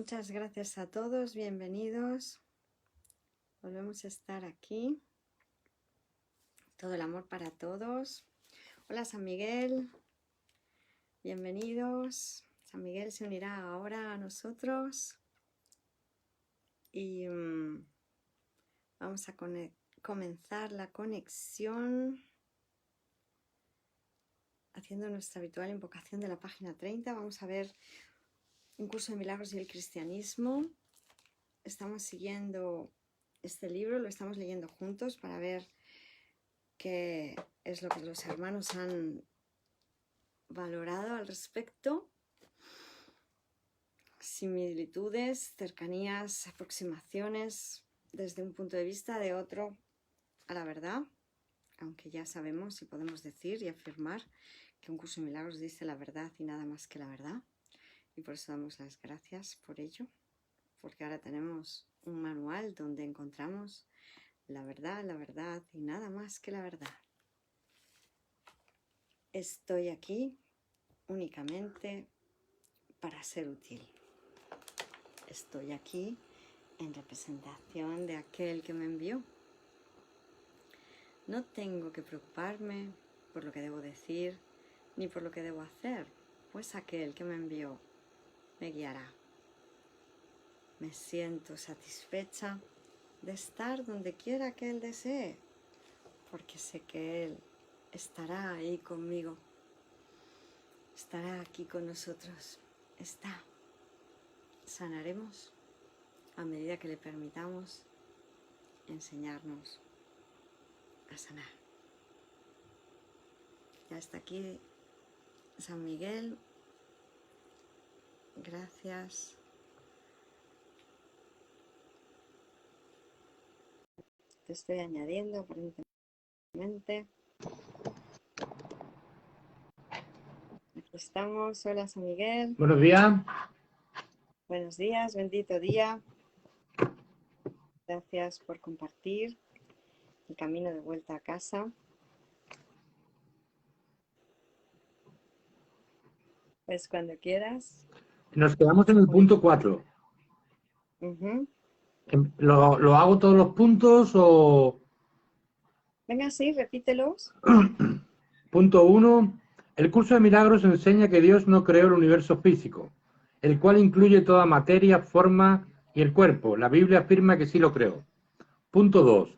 Muchas gracias a todos, bienvenidos. Volvemos a estar aquí. Todo el amor para todos. Hola San Miguel, bienvenidos. San Miguel se unirá ahora a nosotros y vamos a comenzar la conexión haciendo nuestra habitual invocación de la página 30. Vamos a ver un curso de milagros y el cristianismo. Estamos siguiendo este libro, lo estamos leyendo juntos para ver qué es lo que los hermanos han valorado al respecto. Similitudes, cercanías, aproximaciones desde un punto de vista de otro a la verdad, aunque ya sabemos y podemos decir y afirmar que un curso de milagros dice la verdad y nada más que la verdad, y por eso damos las gracias por ello, porque ahora tenemos un manual donde encontramos la verdad y nada más que la verdad. Estoy aquí únicamente para ser útil. Estoy aquí en representación de aquel que me envió. No tengo que preocuparme por lo que debo decir ni por lo que debo hacer, pues aquel que me envió me guiará. Me siento satisfecha de estar donde quiera que Él desee, porque sé que Él estará ahí conmigo, estará aquí con nosotros, está. Sanaremos a medida que le permitamos enseñarnos a sanar. Ya está aquí San Miguel. Gracias. Te estoy añadiendo aparentemente. Aquí estamos. Hola San Miguel. Buenos días. Buenos días, bendito día. Gracias por compartir el camino de vuelta a casa. Pues cuando quieras. Nos quedamos en el punto 4. ¿Lo hago todos los puntos o...? Venga, sí, repítelos. Punto 1. El curso de milagros enseña que Dios no creó el universo físico, el cual incluye toda materia, forma y el cuerpo. La Biblia afirma que sí lo creó. Punto 2.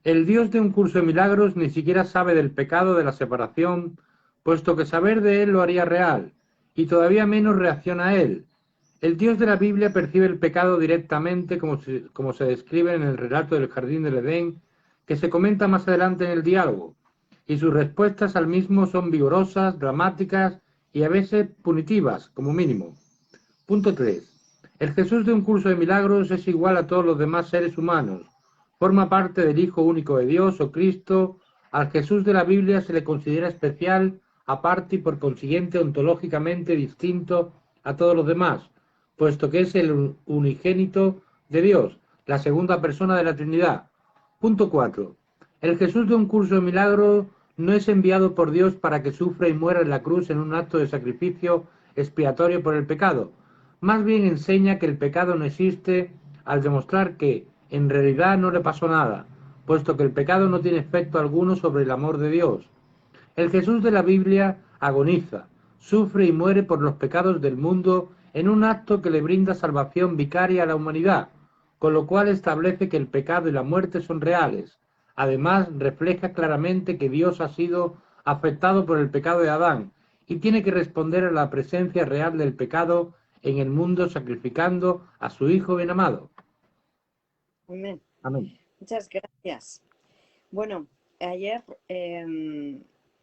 El Dios de un curso de milagros ni siquiera sabe del pecado de la separación, puesto que saber de él lo haría real, y todavía menos reacciona a él. El Dios de la Biblia percibe el pecado directamente, como se describe en el relato del Jardín del Edén, que se comenta más adelante en el diálogo, y sus respuestas al mismo son vigorosas, dramáticas y a veces punitivas, como mínimo. Punto 3. El Jesús de un curso de milagros es igual a todos los demás seres humanos. Forma parte del Hijo único de Dios o Cristo. Al Jesús de la Biblia se le considera especial, aparte y por consiguiente ontológicamente distinto a todos los demás, puesto que es el unigénito de Dios, la segunda persona de la Trinidad. Punto 4. El Jesús de un curso de milagros no es enviado por Dios para que sufra y muera en la cruz en un acto de sacrificio expiatorio por el pecado. Más bien enseña que el pecado no existe al demostrar que, en realidad, no le pasó nada, puesto que el pecado no tiene efecto alguno sobre el amor de Dios. El Jesús de la Biblia agoniza, sufre y muere por los pecados del mundo en un acto que le brinda salvación vicaria a la humanidad, con lo cual establece que el pecado y la muerte son reales. Además, refleja claramente que Dios ha sido afectado por el pecado de Adán y tiene que responder a la presencia real del pecado en el mundo sacrificando a su Hijo bien amado. Amén. Amén. Muchas gracias. Bueno, ayer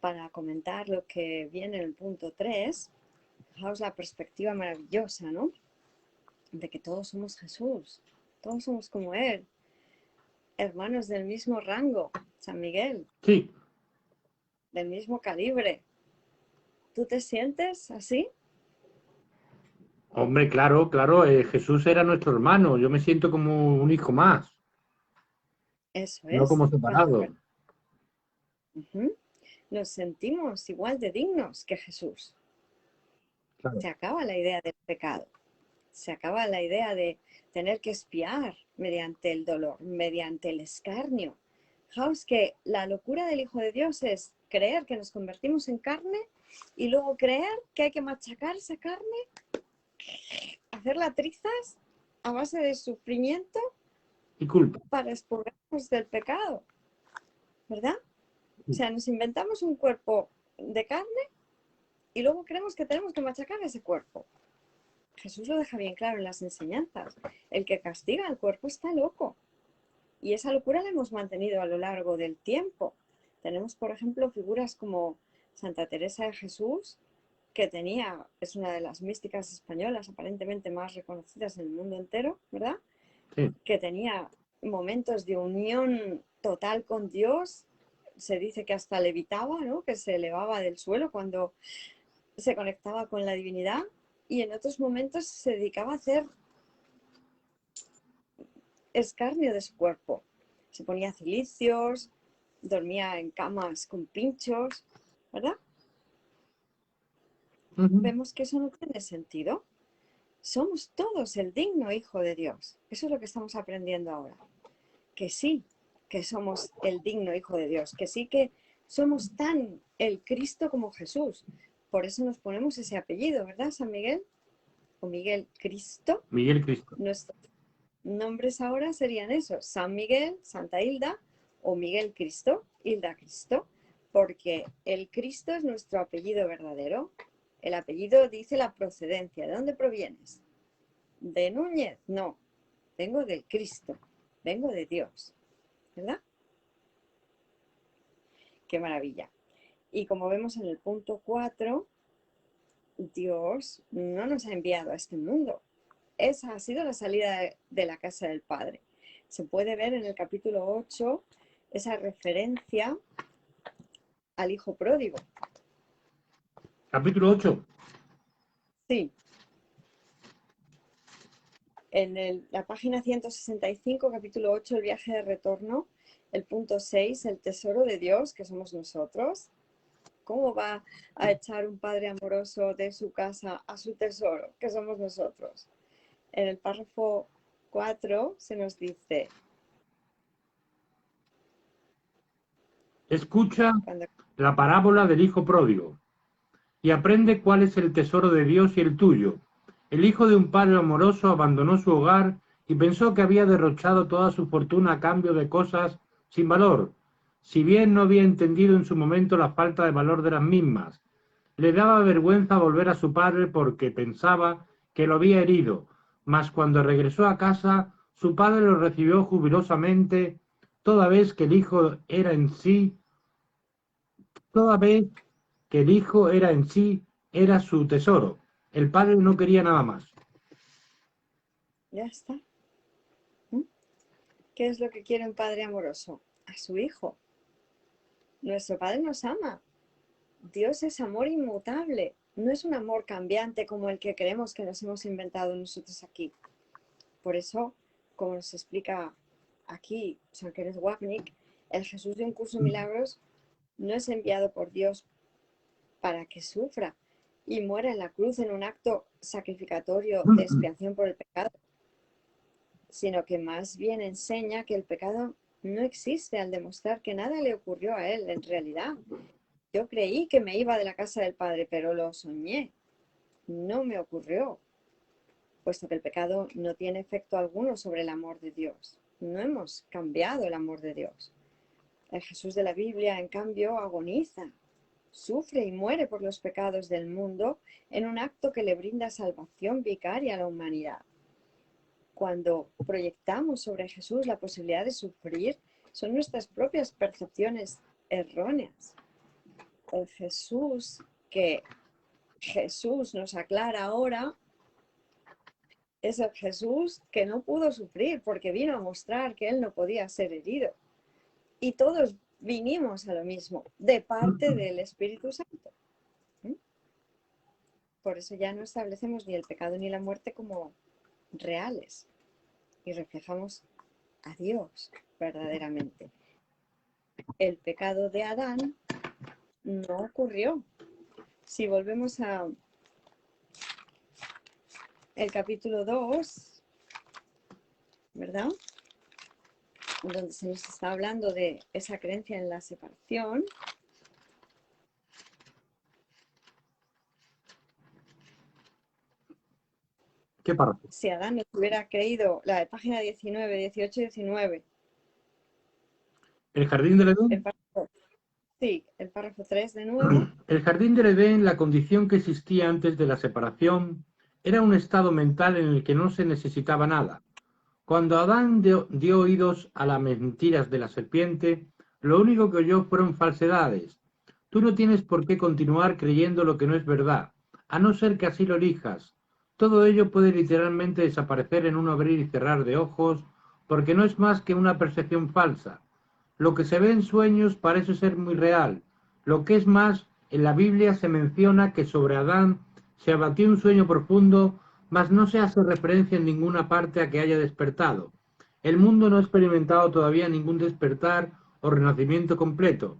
para comentar lo que viene en el punto 3, fijaos la perspectiva maravillosa, ¿no? De que todos somos Jesús, todos somos como Él, hermanos del mismo rango, San Miguel, Sí. del mismo calibre. ¿Tú te sientes así? Hombre, claro, claro, Jesús era nuestro hermano, yo me siento como un hijo más, Eso no es. como separado. Nos sentimos igual de dignos que Jesús. Claro. Se acaba la idea del pecado. Se acaba la idea de tener que expiar mediante el dolor, mediante el escarnio. Fijaos que la locura del Hijo de Dios es creer que nos convertimos en carne y luego creer que hay que machacar esa carne, hacerla trizas a base de sufrimiento y culpa. para expurgarnos del pecado, ¿verdad? O sea, nos inventamos un cuerpo de carne y luego creemos que tenemos que machacar ese cuerpo. Jesús lo deja bien claro en las enseñanzas. El que castiga al cuerpo está loco. Y esa locura la hemos mantenido a lo largo del tiempo. Tenemos, por ejemplo, figuras como Santa Teresa de Jesús, que es una de las místicas españolas aparentemente más reconocidas en el mundo entero, ¿verdad? Sí. Que tenía momentos de unión total con Dios. Se dice que hasta levitaba, ¿no? Que se elevaba del suelo cuando se conectaba con la divinidad, y en otros momentos se dedicaba a hacer escarnio de su cuerpo. Se ponía cilicios, dormía en camas con pinchos, ¿verdad? Vemos que eso no tiene sentido. Somos todos el digno Hijo de Dios. Eso es lo que estamos aprendiendo ahora. Que sí, que somos el digno Hijo de Dios. Que sí que somos tan el Cristo como Jesús. Por eso nos ponemos ese apellido, ¿verdad, San Miguel? O Miguel Cristo. Miguel Cristo. Nuestros nombres ahora serían esos: San Miguel, Santa Hilda, o Miguel Cristo, Hilda Cristo, porque el Cristo es nuestro apellido verdadero. El apellido dice la procedencia. ¿De dónde provienes? ¿De Núñez? No, vengo del Cristo, vengo de Dios, ¿verdad? Qué maravilla. Y como vemos en el punto 4, Dios no nos ha enviado a este mundo. Esa ha sido la salida de la casa del Padre. Se puede ver en el capítulo 8 esa referencia al Hijo Pródigo. Capítulo 8. Sí. En la página 165, capítulo 8, el viaje de retorno, el punto 6, el tesoro de Dios, que somos nosotros. ¿Cómo va a echar un padre amoroso de su casa a su tesoro, que somos nosotros? En el párrafo 4 se nos dice: Escucha la parábola del hijo pródigo y aprende cuál es el tesoro de Dios y el tuyo. El hijo de un padre amoroso abandonó su hogar y pensó que había derrochado toda su fortuna a cambio de cosas sin valor, si bien no había entendido en su momento la falta de valor de las mismas. Le daba vergüenza volver a su padre porque pensaba que lo había herido, mas cuando regresó a casa, su padre lo recibió jubilosamente, toda vez que el hijo era en sí era su tesoro. El padre no quería nada más. Ya está. ¿Qué es lo que quiere un padre amoroso? A su hijo. Nuestro Padre nos ama. Dios es amor inmutable. No es un amor cambiante como el que creemos que nos hemos inventado nosotros aquí. Por eso, como nos explica aquí San Kenneth Wapnick, el Jesús de Un Curso de Milagros no es enviado por Dios para que sufra y muera en la cruz en un acto sacrificatorio de expiación por el pecado, sino que más bien enseña que el pecado no existe al demostrar que nada le ocurrió a él en realidad. Yo creí que me iba de la casa del Padre, pero lo soñé. No me ocurrió, puesto que el pecado no tiene efecto alguno sobre el amor de Dios. No hemos cambiado el amor de Dios. El Jesús de la Biblia, en cambio, agoniza, sufre y muere por los pecados del mundo en un acto que le brinda salvación vicaria a la humanidad. Cuando proyectamos sobre Jesús la posibilidad de sufrir, son nuestras propias percepciones erróneas. El Jesús que Jesús nos aclara ahora es el Jesús que no pudo sufrir porque vino a mostrar que él no podía ser herido. Y todos vinimos a lo mismo, de parte del Espíritu Santo. Por eso ya no establecemos ni el pecado ni la muerte como reales y reflejamos a Dios verdaderamente. El pecado de Adán no ocurrió. Si volvemos a el capítulo 2, ¿verdad? Donde se nos está hablando de esa creencia en la separación. ¿Qué párrafo? Si Adán nos hubiera creído, la de página 19, 18 y 19. ¿El jardín del El Edén? párrafo, sí, el párrafo 3 de nuevo. El jardín del Edén, la condición que existía antes de la separación, era un estado mental en el que no se necesitaba nada. Cuando Adán dio oídos a las mentiras de la serpiente, lo único que oyó fueron falsedades. Tú no tienes por qué continuar creyendo lo que no es verdad, a no ser que así lo elijas. Todo ello puede literalmente desaparecer en un abrir y cerrar de ojos, porque no es más que una percepción falsa. Lo que se ve en sueños parece ser muy real. Lo que es más, en la Biblia se menciona que sobre Adán se abatió un sueño profundo, mas no se hace referencia en ninguna parte a que haya despertado. El mundo no ha experimentado todavía ningún despertar o renacimiento completo.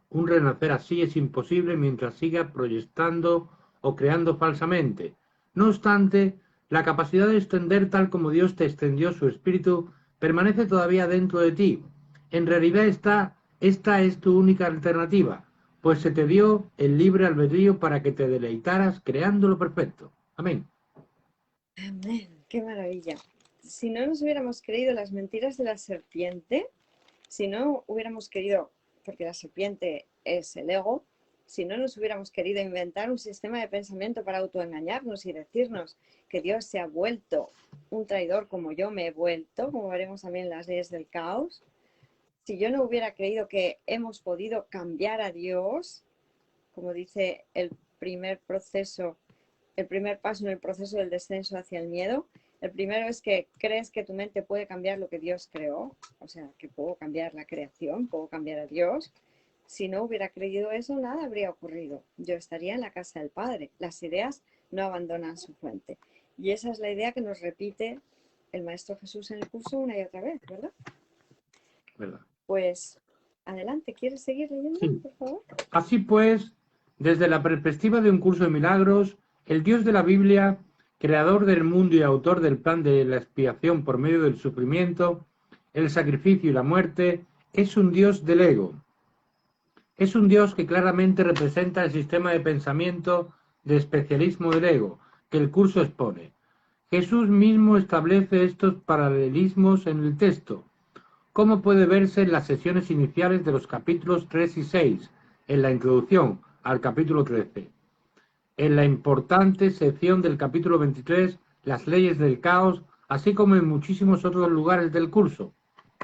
Un renacer así es imposible mientras siga proyectando o creando falsamente. No obstante, la capacidad de extender tal como Dios te extendió su espíritu permanece todavía dentro de ti. En realidad esta es tu única alternativa, pues se te dio el libre albedrío para que te deleitaras creando lo perfecto. Amén. Amén, qué maravilla. Si no nos hubiéramos creído las mentiras de la serpiente, si no hubiéramos querido, porque la serpiente es el ego, si no nos hubiéramos querido inventar un sistema de pensamiento para autoengañarnos y decirnos que Dios se ha vuelto un traidor como yo me he vuelto, como veremos también en las leyes del caos, si yo no hubiera creído que hemos podido cambiar a Dios, como dice el primer proceso, el primer paso en el proceso del descenso hacia el miedo, el primero es que crees que tu mente puede cambiar lo que Dios creó, o sea, que puedo cambiar la creación, puedo cambiar a Dios. Si no hubiera creído eso, nada habría ocurrido. Yo estaría en la casa del Padre. Las ideas no abandonan su fuente. Y esa es la idea que nos repite el Maestro Jesús en el curso una y otra vez, ¿verdad? ¿Verdad? Pues adelante, ¿quieres seguir leyendo, Sí. por favor? Así pues, desde la perspectiva de un curso de milagros, el Dios de la Biblia, creador del mundo y autor del plan de la expiación por medio del sufrimiento, el sacrificio y la muerte, es un Dios del ego. Es un Dios que claramente representa el sistema de pensamiento de especialismo del ego que el curso expone. Jesús mismo establece estos paralelismos en el texto, como puede verse en las sesiones iniciales de los capítulos 3 y 6, en la introducción al capítulo 13, en la importante sección del capítulo 23, las leyes del caos, así como en muchísimos otros lugares del curso.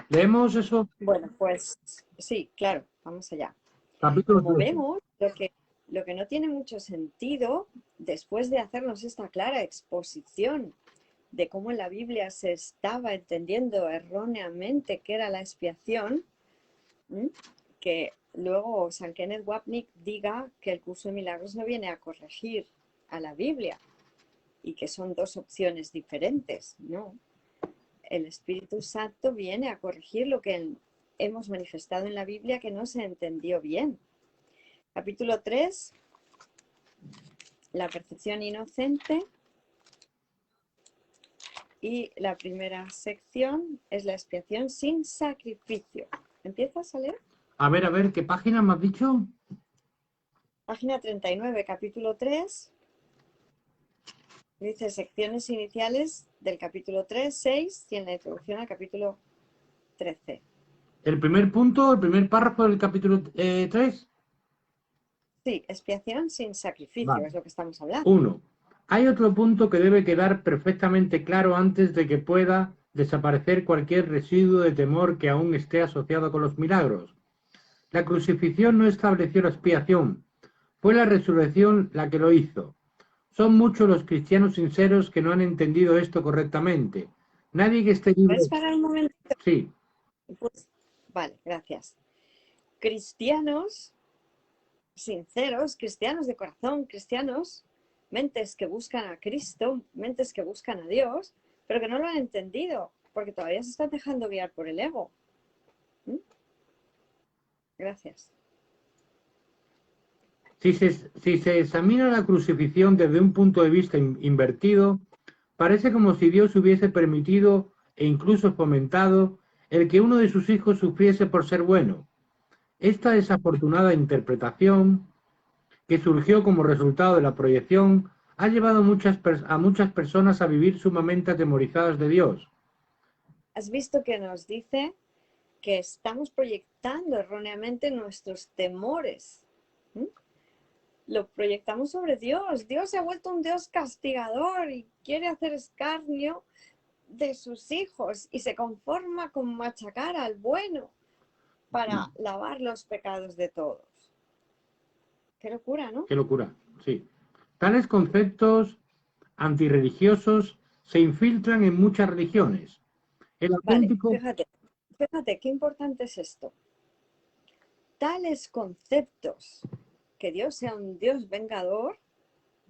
¿Leemos eso? Bueno, pues sí, claro, vamos allá. Capítulo Como 13. vemos, lo que no tiene mucho sentido, después de hacernos esta clara exposición de cómo en la Biblia se estaba entendiendo erróneamente qué era la expiación, que luego San Kenneth Wapnick diga que el curso de milagros no viene a corregir a la Biblia y que son dos opciones diferentes, ¿no? El Espíritu Santo viene a corregir lo que hemos manifestado en la Biblia que no se entendió bien. Capítulo 3, la percepción inocente. Y la primera sección es la expiación sin sacrificio. ¿Empiezas a leer? A ver, ¿qué página me has dicho? Página 39, capítulo 3. Dice secciones iniciales del capítulo 3, 6 y en la introducción al capítulo 13. El primer punto, el primer párrafo del capítulo 3. Sí, expiación sin sacrificio, Vale. es lo que estamos hablando. 1. Hay otro punto que debe quedar perfectamente claro antes de que pueda desaparecer cualquier residuo de temor que aún esté asociado con los milagros. La crucifixión no estableció la expiación, fue la resurrección la que lo hizo. Son muchos los cristianos sinceros que no han entendido esto correctamente. Nadie que esté libre. ¿Puedes parar un momento? Sí. Pues, vale, gracias. Cristianos sinceros, cristianos de corazón, cristianos, mentes que buscan a Cristo, mentes que buscan a Dios, pero que no lo han entendido, porque todavía se están dejando guiar por el ego. Gracias. Si se examina la crucifixión desde un punto de vista invertido, Parece como si Dios hubiese permitido e incluso fomentado el que uno de sus hijos sufriese por ser bueno. Esta desafortunada interpretación, que surgió como resultado de la proyección, ha llevado a muchas personas a vivir sumamente atemorizadas de Dios. ¿Has visto que nos dice que estamos proyectando erróneamente nuestros temores? ¿Mm? Lo proyectamos sobre Dios. Dios se ha vuelto un Dios castigador y quiere hacer escarnio de sus hijos y se conforma con machacar al bueno para lavar los pecados de todos. Qué locura, ¿no? Qué locura, sí. Tales conceptos antirreligiosos se infiltran en muchas religiones. El Vale, auténtico, fíjate, qué importante es esto. Tales conceptos, que Dios sea un Dios vengador,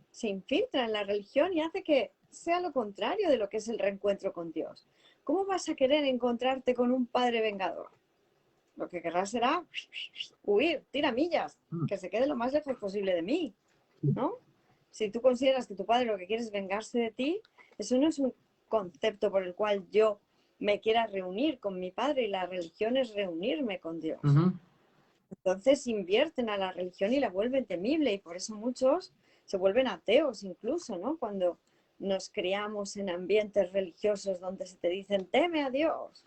se infiltra en la religión y hace que sea lo contrario de lo que es el reencuentro con Dios. ¿Cómo vas a querer encontrarte con un padre vengador? Lo que querrás será huir, tiramillas, que se quede lo más lejos posible de mí, ¿no? Si tú consideras que tu padre lo que quiere es vengarse de ti, eso no es un concepto por el cual yo me quiera reunir con mi padre, y la religión es reunirme con Dios. Entonces invierten a la religión y la vuelven temible, y por eso muchos se vuelven ateos incluso, ¿no? Cuando nos criamos en ambientes religiosos donde se te dicen, teme a Dios,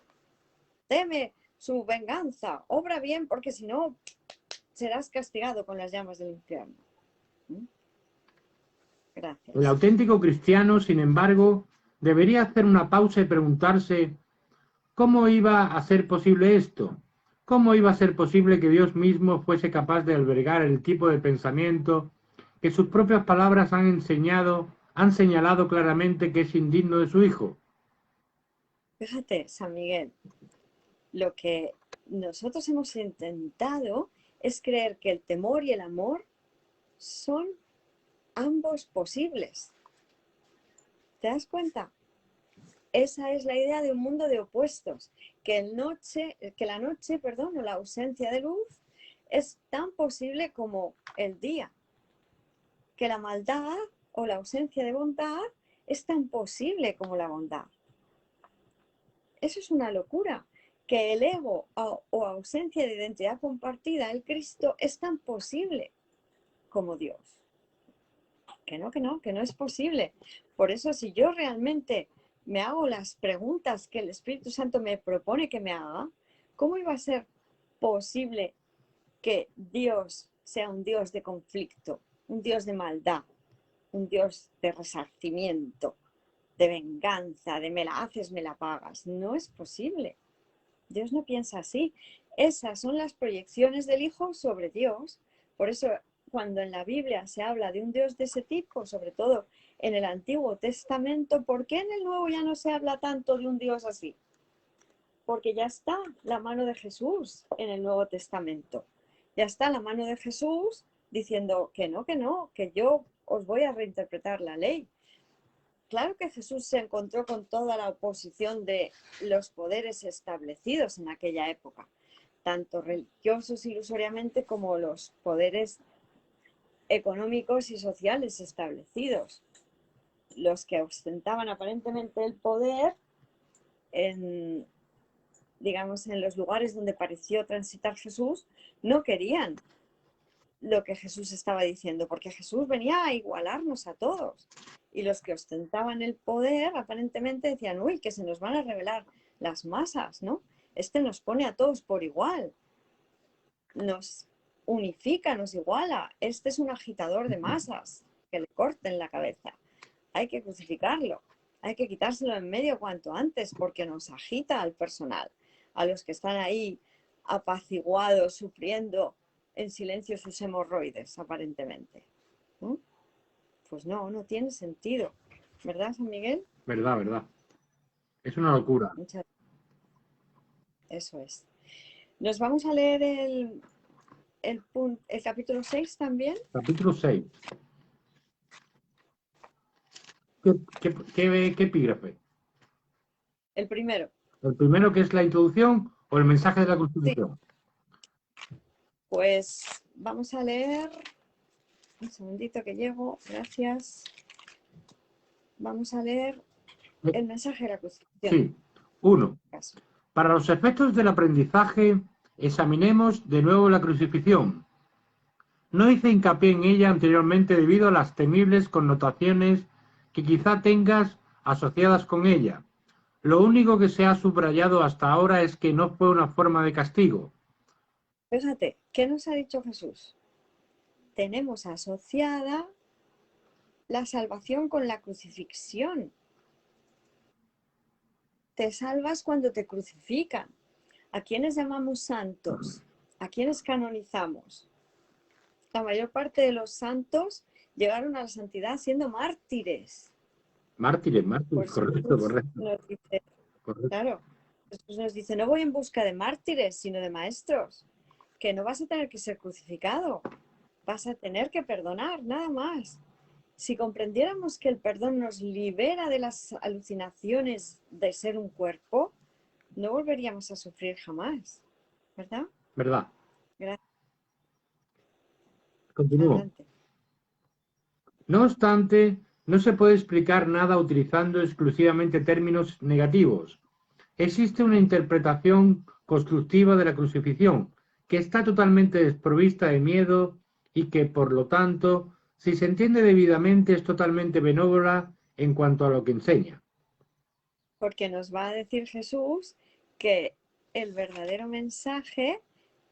teme su venganza, obra bien porque si no serás castigado con las llamas del infierno. Gracias. el auténtico cristiano, sin embargo, debería hacer una pausa y preguntarse ¿cómo iba a ser posible esto? ¿Cómo iba a ser posible que Dios mismo fuese capaz de albergar el tipo de pensamiento que sus propias palabras han señalado claramente que es indigno de su Hijo? Fíjate, San Miguel, lo que nosotros hemos intentado es creer que el temor y el amor son ambos posibles. ¿Te das cuenta? Esa es la idea de un mundo de opuestos, que la noche, o la ausencia de luz es tan posible como el día, que la maldad o la ausencia de bondad es tan posible como la bondad. Eso es una locura, que el ego o ausencia de identidad compartida, el Cristo, es tan posible como Dios. Que no es posible. Por eso, si yo realmente me hago las preguntas que el Espíritu Santo me propone que me haga, ¿cómo iba a ser posible que Dios sea un Dios de conflicto, un Dios de maldad, un Dios de resarcimiento, de venganza, de me la haces, me la pagas? No es posible. Dios no piensa así. Esas son las proyecciones del Hijo sobre Dios. Por eso, cuando en la Biblia se habla de un Dios de ese tipo, sobre todo en el Antiguo Testamento, ¿por qué en el Nuevo ya no se habla tanto de un Dios así? Porque ya está la mano de Jesús en el Nuevo Testamento. Ya está la mano de Jesús diciendo que no, que yo os voy a reinterpretar la ley. Claro que Jesús se encontró con toda la oposición de los poderes establecidos en aquella época, tanto religiosos ilusoriamente como los poderes económicos y sociales establecidos. Los que ostentaban aparentemente el poder en, digamos, en los lugares donde pareció transitar Jesús, no querían lo que Jesús estaba diciendo, porque Jesús venía a igualarnos a todos. Y los que ostentaban el poder aparentemente decían, uy, que se nos van a revelar las masas, ¿no? Este nos pone a todos por igual, nos unifica, nos iguala. Este es un agitador de masas, que le corten la cabeza. Hay que crucificarlo, hay que quitárselo en medio cuanto antes, porque nos agita al personal, a los que están ahí apaciguados, sufriendo en silencio sus hemorroides, aparentemente. Pues no tiene sentido. ¿Verdad, San Miguel? Verdad, verdad. Es una locura. Eso es. Nos vamos a leer el capítulo 6 también. Capítulo 6. ¿Qué epígrafe? El primero. ¿El primero que es la introducción o el mensaje de la Sí. Constitución? Pues vamos a leer. Un segundito que llego. Gracias. Vamos a leer el mensaje de la crucifixión. Sí. 1. Para los efectos del aprendizaje, examinemos de nuevo la crucifixión. No hice hincapié en ella anteriormente debido a las temibles connotaciones que quizá tengas asociadas con ella. Lo único que se ha subrayado hasta ahora es que no fue una forma de castigo. Fíjate, ¿qué nos ha dicho Jesús? Tenemos asociada la salvación con la crucifixión. Te salvas cuando te crucifican. ¿A quiénes llamamos santos? ¿A quiénes canonizamos? La mayor parte de los santos llegaron a la santidad siendo mártires. Mártires, correcto. Nos dice, claro, Jesús nos dice, no voy en busca de mártires, sino de maestros, que no vas a tener que ser crucificado, vas a tener que perdonar, nada más. Si comprendiéramos que el perdón nos libera de las alucinaciones de ser un cuerpo, no volveríamos a sufrir jamás, ¿verdad? ¿Verdad? Gracias. Continúo. Adelante. No obstante, no se puede explicar nada utilizando exclusivamente términos negativos. Existe una interpretación constructiva de la crucifixión, que está totalmente desprovista de miedo y que, por lo tanto, si se entiende debidamente, es totalmente benévola en cuanto a lo que enseña. Porque nos va a decir Jesús que el verdadero mensaje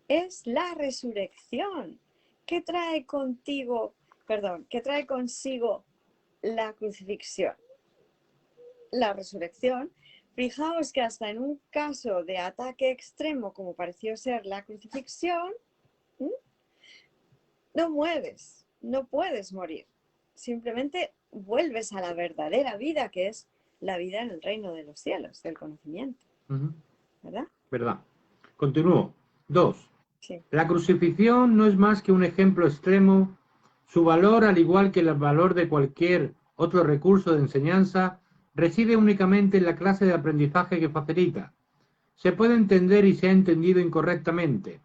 es la resurrección. ¿Qué trae consigo la crucifixión? La resurrección. Fijaos que hasta en un caso de ataque extremo, como pareció ser la crucifixión, no mueres, no puedes morir. Simplemente vuelves a la verdadera vida, que es la vida en el reino de los cielos, del conocimiento. ¿Verdad? ¿Verdad? Continúo. 2. Sí. La crucifixión no es más que un ejemplo extremo. Su valor, al igual que el valor de cualquier otro recurso de enseñanza, reside únicamente en la clase de aprendizaje que facilita. Se puede entender y se ha entendido incorrectamente.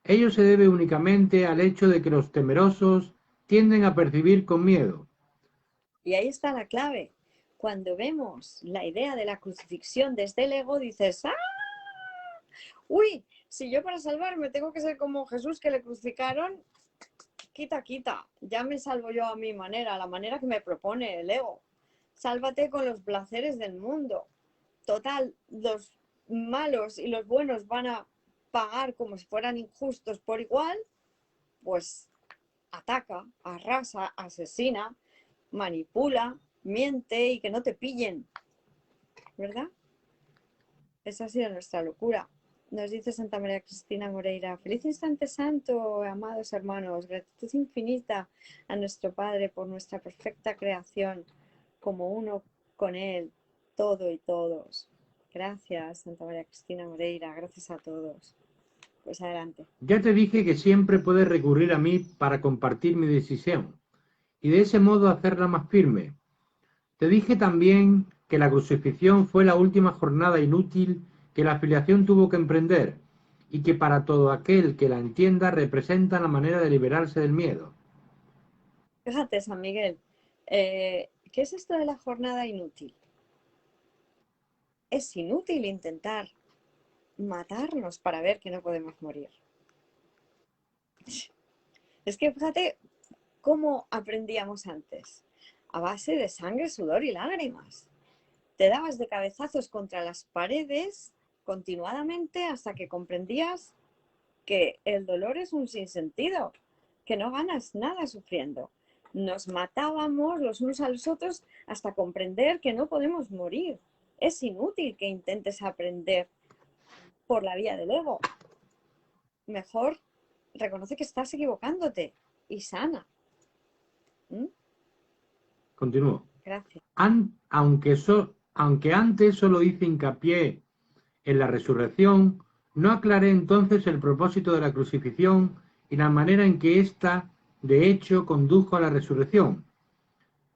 Ello se debe únicamente al hecho de que los temerosos tienden a percibir con miedo. Y ahí está la clave. Cuando vemos la idea de la crucifixión desde el ego, dices, ¡ah! Uy, si yo para salvarme tengo que ser como Jesús que le crucificaron, quita, ya me salvo yo a mi manera, a la manera que me propone el ego. Sálvate con los placeres del mundo. Total, los malos y los buenos van a pagar como si fueran injustos por igual, pues ataca, arrasa, asesina, manipula, miente y que no te pillen. ¿Verdad? Esa ha sido nuestra locura. Nos dice Santa María Cristina Moreira, feliz instante santo, amados hermanos, gratitud infinita a nuestro Padre por nuestra perfecta creación, como uno con Él, todo y todos. Gracias, Santa María Cristina Moreira, gracias a todos. Pues adelante. Ya te dije que siempre puedes recurrir a mí para compartir mi decisión y de ese modo hacerla más firme. Te dije también que la crucifixión fue la última jornada inútil que la filiación tuvo que emprender y que para todo aquel que la entienda representa la manera de liberarse del miedo. Fíjate, San Miguel, ¿qué es esto de la jornada inútil? Es inútil intentar matarnos para ver que no podemos morir. Es que fíjate cómo aprendíamos antes, a base de sangre, sudor y lágrimas. Te dabas de cabezazos contra las paredes continuadamente hasta que comprendías que el dolor es un sinsentido, que no ganas nada sufriendo. Nos matábamos los unos a los otros hasta comprender que no podemos morir. Es inútil que intentes aprender por la vía del ego. Mejor reconoce que estás equivocándote y sana. Continúo. Gracias. Aunque antes solo hice hincapié en la resurrección, no aclaré entonces el propósito de la crucifixión y la manera en que ésta, de hecho, condujo a la resurrección.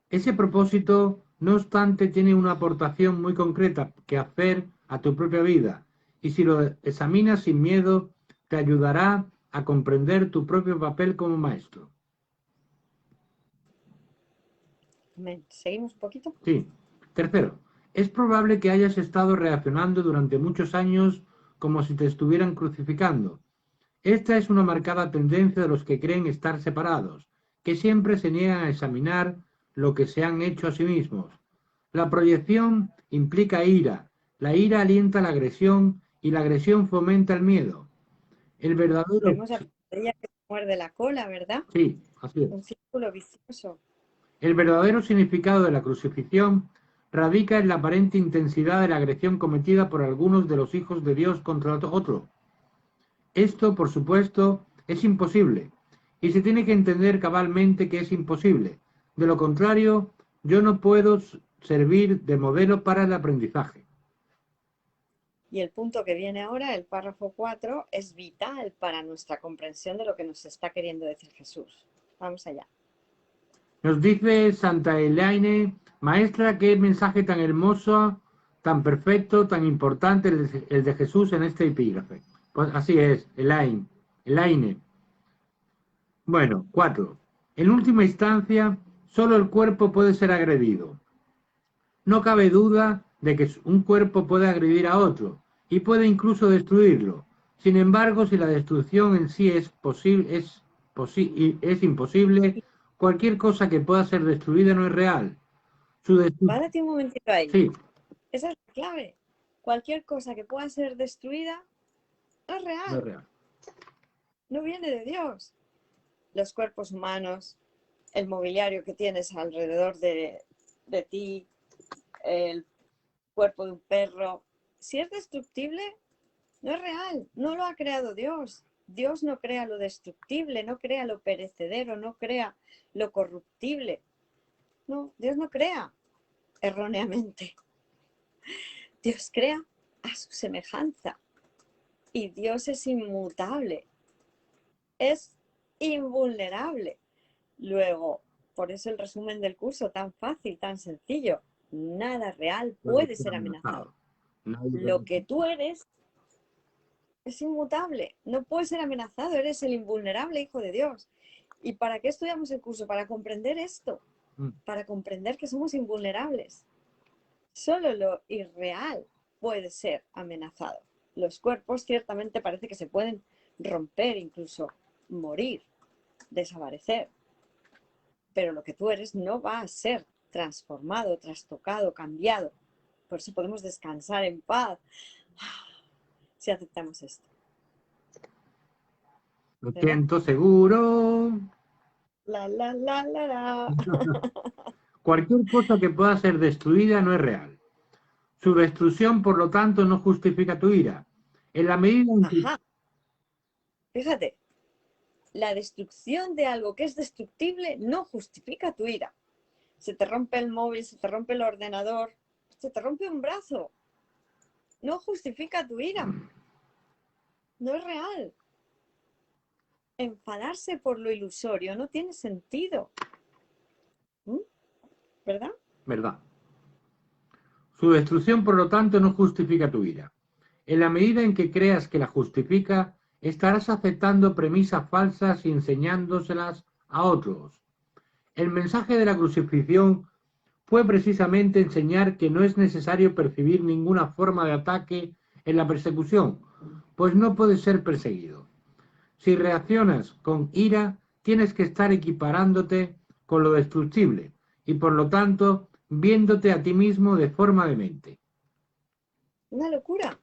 Ese propósito, no obstante, tiene una aportación muy concreta que hacer a tu propia vida, y si lo examinas sin miedo, te ayudará a comprender tu propio papel como maestro. Amén. ¿Seguimos un poquito? Sí. Tercero, es probable que hayas estado reaccionando durante muchos años como si te estuvieran crucificando. Esta es una marcada tendencia de los que creen estar separados, que siempre se niegan a examinar lo que se han hecho a sí mismos. La proyección implica ira, la ira alienta la agresión y la agresión fomenta el miedo. El verdadero, Vemos la pescadilla que muerde la cola, ¿verdad? sí, así es. Un círculo vicioso. El verdadero significado de la crucifixión radica en la aparente intensidad de la agresión cometida por algunos de los hijos de Dios contra otro. Esto, por supuesto, es imposible, y se tiene que entender cabalmente que es imposible. De lo contrario, yo no puedo servir de modelo para el aprendizaje. Y el punto que viene ahora, el párrafo 4, es vital para nuestra comprensión de lo que nos está queriendo decir Jesús. Vamos allá. Nos dice Santa Elaine, maestra, qué mensaje tan hermoso, tan perfecto, tan importante el de Jesús en este epígrafe. Pues así es, Elaine. Bueno, 4. En última instancia, solo el cuerpo puede ser agredido. No cabe duda de que un cuerpo puede agredir a otro y puede incluso destruirlo. Sin embargo, si la destrucción en sí es imposible, cualquier cosa que pueda ser destruida no es real. Su Párate un momentito ahí. Sí, Esa es la clave. Cualquier cosa que pueda ser destruida no es no es real, real. no viene de Dios. Los cuerpos humanos, el mobiliario que tienes alrededor de ti, el cuerpo de un perro, si es destructible, no es real, no lo ha creado Dios. Dios no crea lo destructible, no crea lo perecedero, no crea lo corruptible. No, Dios no crea erróneamente. Dios crea a su semejanza y Dios es inmutable, es invulnerable. Luego, por eso el resumen del curso tan fácil, tan sencillo. Nada real Puede puede ser ser amenazado. amenazado. Nadie Lo puede- que tú eres es inmutable, no puede ser amenazado, eres el invulnerable hijo de Dios. ¿Y para qué estudiamos el curso? Para comprender esto, Mm. para comprender que somos invulnerables. Solo lo irreal puede ser amenazado. Los cuerpos ciertamente parece que se pueden romper, incluso morir, desaparecer, pero lo que tú eres no va a ser transformado, trastocado, cambiado. Por eso podemos descansar en paz si aceptamos esto. Lo ¿Verdad? siento seguro. La, la, la, la, la. Cualquier cosa que pueda ser destruida no es real. Su destrucción, por lo tanto, no justifica tu ira. En la medida en que... Ajá. Fíjate, la destrucción de algo que es destructible no justifica tu ira. Se te rompe el móvil, se te rompe el ordenador, se te rompe un brazo. No justifica tu ira. No es real. Enfadarse por lo ilusorio no tiene sentido. ¿Mm? ¿Verdad? ¿Verdad? Su destrucción, por lo tanto, no justifica tu ira. En la medida en que creas que la justifica, estarás aceptando premisas falsas y enseñándoselas a otros. El mensaje de la crucifixión fue precisamente enseñar que no es necesario percibir ninguna forma de ataque en la persecución, pues no puedes ser perseguido. Si reaccionas con ira, tienes que estar equiparándote con lo destructible y por lo tanto viéndote a ti mismo de forma demente. Una locura.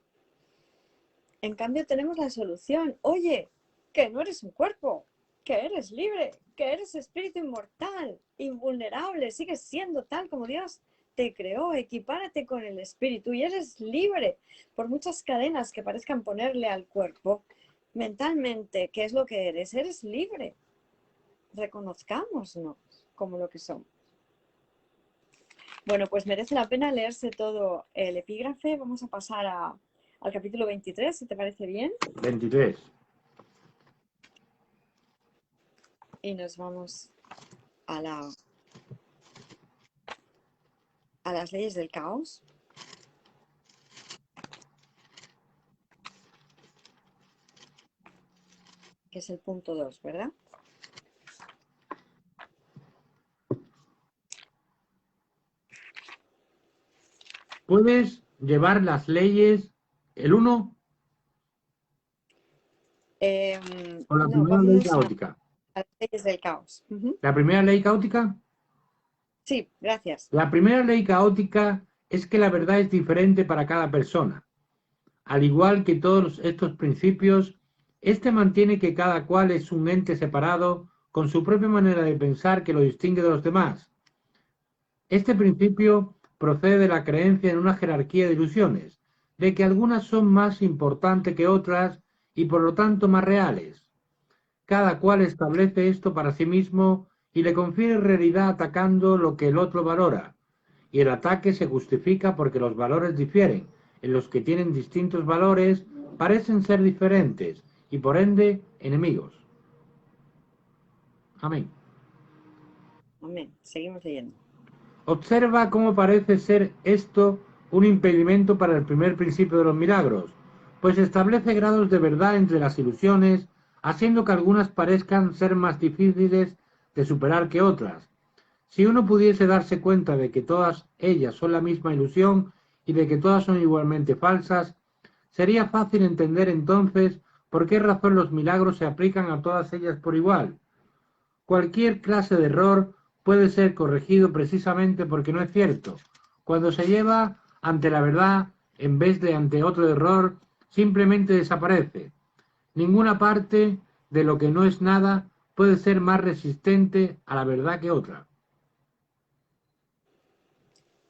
En cambio tenemos la solución. Oye, que no eres un cuerpo, que eres libre, que eres espíritu inmortal, invulnerable, sigues siendo tal como Dios te creó. Equipárate con el espíritu y eres libre por muchas cadenas que parezcan ponerle al cuerpo. Mentalmente, ¿qué es lo que eres? Eres libre. Reconozcámonos como lo que somos. Bueno, pues merece la pena leerse todo el epígrafe. Vamos a pasar al capítulo 23, si te parece bien. 23. Y nos vamos a las leyes del caos. Que es el punto 2, ¿verdad? ¿Puedes llevar las leyes, el 1 o la No, primera ley vámonos caótica? a las leyes del caos. Ujú. ¿La primera ley caótica? Sí, gracias. La primera ley caótica es que la verdad es diferente para cada persona. Al igual que todos estos principios, este mantiene que cada cual es un ente separado con su propia manera de pensar que lo distingue de los demás. Este principio procede de la creencia en una jerarquía de ilusiones, de que algunas son más importantes que otras y por lo tanto más reales. Cada cual establece esto para sí mismo y le confiere realidad atacando lo que el otro valora, y el ataque se justifica porque los valores difieren. En los que tienen distintos valores parecen ser diferentes y por ende enemigos. Amén. Amén. Seguimos leyendo. Observa cómo parece ser esto un impedimento para el primer principio de los milagros, pues establece grados de verdad entre las ilusiones, haciendo que algunas parezcan ser más difíciles de superar que otras. Si uno pudiese darse cuenta de que todas ellas son la misma ilusión y de que todas son igualmente falsas, sería fácil entender entonces por qué razón los milagros se aplican a todas ellas por igual. Cualquier clase de error puede ser corregido precisamente porque no es cierto. Cuando se lleva ante la verdad en vez de ante otro error, simplemente desaparece. Ninguna parte de lo que no es nada puede ser más resistente a la verdad que otra.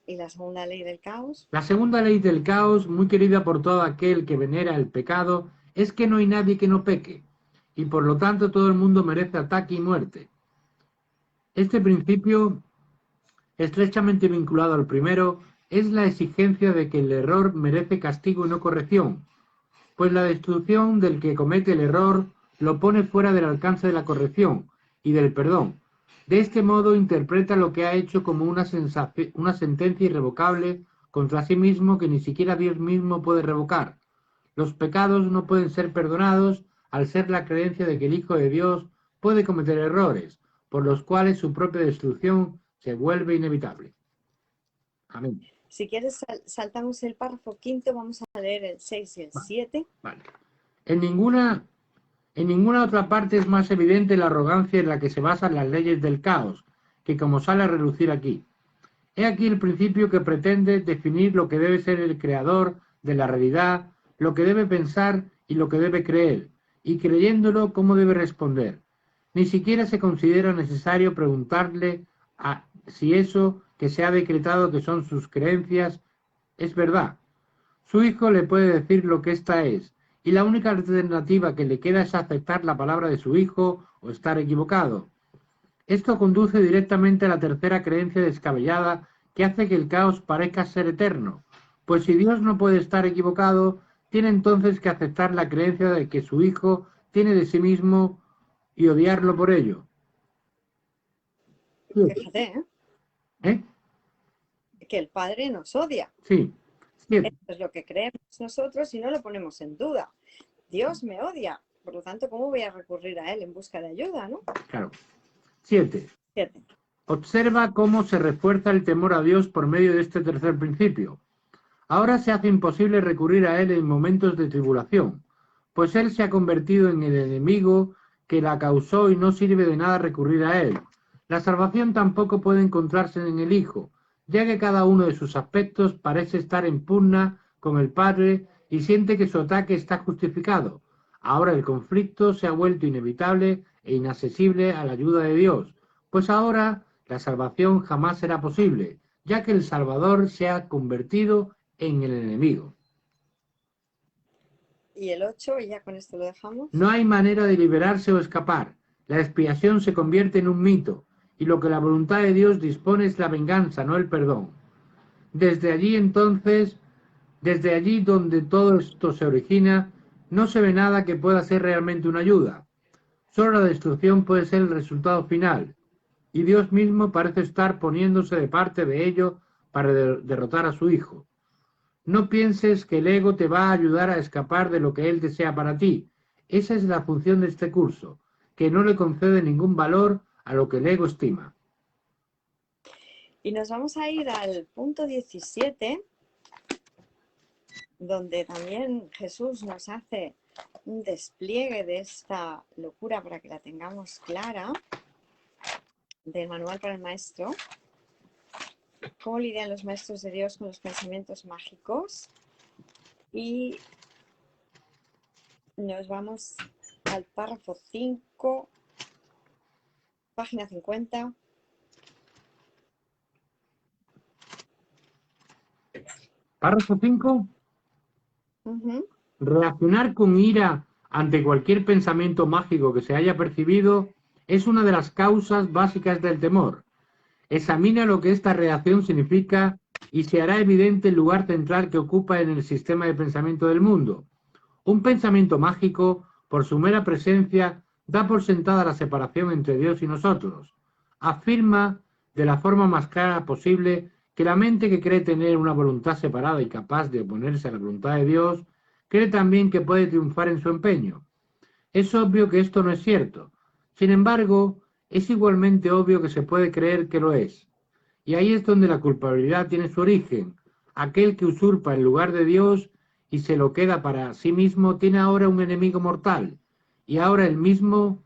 ¿Y la segunda ley del caos? La segunda ley del caos, muy querida por todo aquel que venera el pecado, es que no hay nadie que no peque, y por lo tanto todo el mundo merece ataque y muerte. Este principio, estrechamente vinculado al primero, es la exigencia de que el error merece castigo y no corrección, pues la destrucción del que comete el error lo pone fuera del alcance de la corrección y del perdón. De este modo interpreta lo que ha hecho como una sentencia irrevocable contra sí mismo que ni siquiera Dios mismo puede revocar. Los pecados no pueden ser perdonados al ser la creencia de que el Hijo de Dios puede cometer errores, por los cuales su propia destrucción se vuelve inevitable. Amén. Si quieres, saltamos el párrafo quinto, vamos a leer el 6 y el 7. Vale. En ninguna otra parte es más evidente la arrogancia en la que se basan las leyes del caos, que como sale a relucir aquí. He aquí el principio que pretende definir lo que debe ser el creador de la realidad, lo que debe pensar y lo que debe creer, y creyéndolo cómo debe responder. Ni siquiera se considera necesario preguntarle si eso que se ha decretado que son sus creencias es verdad. Su hijo le puede decir lo que ésta es, y la única alternativa que le queda es aceptar la palabra de su hijo o estar equivocado. Esto conduce directamente a la tercera creencia descabellada que hace que el caos parezca ser eterno, pues si Dios no puede estar equivocado, tiene entonces que aceptar la creencia de que su hijo tiene de sí mismo y odiarlo por ello. Fíjate, ¿Eh? que el Padre nos odia. Sí. Esto es lo que creemos nosotros y no lo ponemos en duda. Dios me odia, por lo tanto, ¿cómo voy a recurrir a Él en busca de ayuda, no? Claro. 7. 7. Observa cómo se refuerza el temor a Dios por medio de este tercer principio. Ahora se hace imposible recurrir a Él en momentos de tribulación, pues Él se ha convertido en el enemigo que la causó y no sirve de nada recurrir a Él. La salvación tampoco puede encontrarse en el Hijo, ya que cada uno de sus aspectos parece estar en pugna con el Padre y siente que su ataque está justificado. Ahora el conflicto se ha vuelto inevitable e inaccesible a la ayuda de Dios, pues ahora la salvación jamás será posible, ya que el Salvador se ha convertido en el enemigo. Y el 8, y ya con esto lo dejamos. No hay manera de liberarse o escapar. La expiación se convierte en un mito, y lo que la voluntad de Dios dispone es la venganza, no el perdón. Desde allí donde todo esto se origina, no se ve nada que pueda ser realmente una ayuda. Solo la destrucción puede ser el resultado final, y Dios mismo parece estar poniéndose de parte de ello para derrotar a su Hijo. No pienses que el ego te va a ayudar a escapar de lo que él desea para ti. Esa es la función de este curso, que no le concede ningún valor a lo que el ego estima. Y nos vamos a ir al punto 17, donde también Jesús nos hace un despliegue de esta locura para que la tengamos clara, del manual para el maestro, cómo lidian los maestros de Dios con los pensamientos mágicos. Y nos vamos al párrafo 5, página 50. Párrafo 5. Uh-huh. Reaccionar con ira ante cualquier pensamiento mágico que se haya percibido es una de las causas básicas del temor. Examina lo que esta reacción significa y se hará evidente el lugar central que ocupa en el sistema de pensamiento del mundo. Un pensamiento mágico, por su mera presencia, da por sentada la separación entre Dios y nosotros. Afirma de la forma más clara posible que la mente que cree tener una voluntad separada y capaz de oponerse a la voluntad de Dios, cree también que puede triunfar en su empeño. Es obvio que esto no es cierto. Sin embargo, es igualmente obvio que se puede creer que lo es. Y ahí es donde la culpabilidad tiene su origen. Aquel que usurpa el lugar de Dios y se lo queda para sí mismo tiene ahora un enemigo mortal. Y ahora él mismo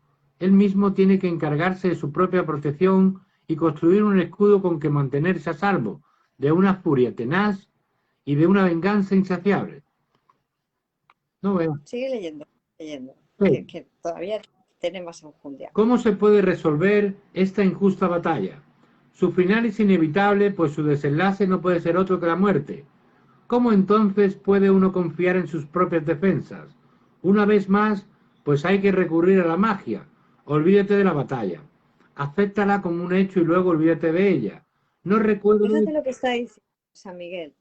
tiene que encargarse de su propia protección y construir un escudo con que mantenerse a salvo de una furia tenaz y de una venganza insaciable. No veo. Sigue leyendo, Sí. que todavía tiene más enjundia. ¿Cómo se puede resolver esta injusta batalla? Su final es inevitable, pues su desenlace no puede ser otro que la muerte. ¿Cómo entonces puede uno confiar en sus propias defensas? Una vez más, pues hay que recurrir a la magia. Olvídate de la batalla. Acéptala como un hecho y luego olvídate de ella. No recuerdes... Fíjate lo que está diciendo San Miguel.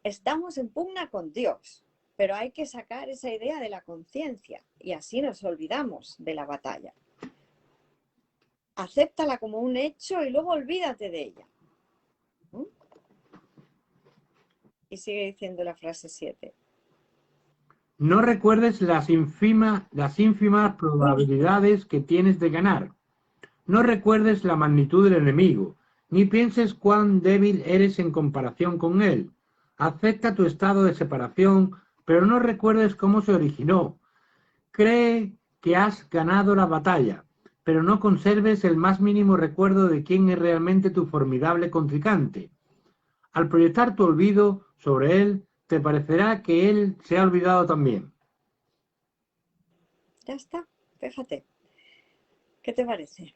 Estamos en pugna con Dios, pero hay que sacar esa idea de la conciencia y así nos olvidamos de la batalla. Acéptala como un hecho y luego olvídate de ella. ¿Mm? Y sigue diciendo la frase 7. No recuerdes las ínfimas probabilidades que tienes de ganar. No recuerdes la magnitud del enemigo, ni pienses cuán débil eres en comparación con él. Acepta tu estado de separación, pero no recuerdes cómo se originó. Cree que has ganado la batalla, pero no conserves el más mínimo recuerdo de quién es realmente tu formidable contrincante. Al proyectar tu olvido sobre él, te parecerá que él se ha olvidado también. Ya está, fíjate. ¿Qué te parece?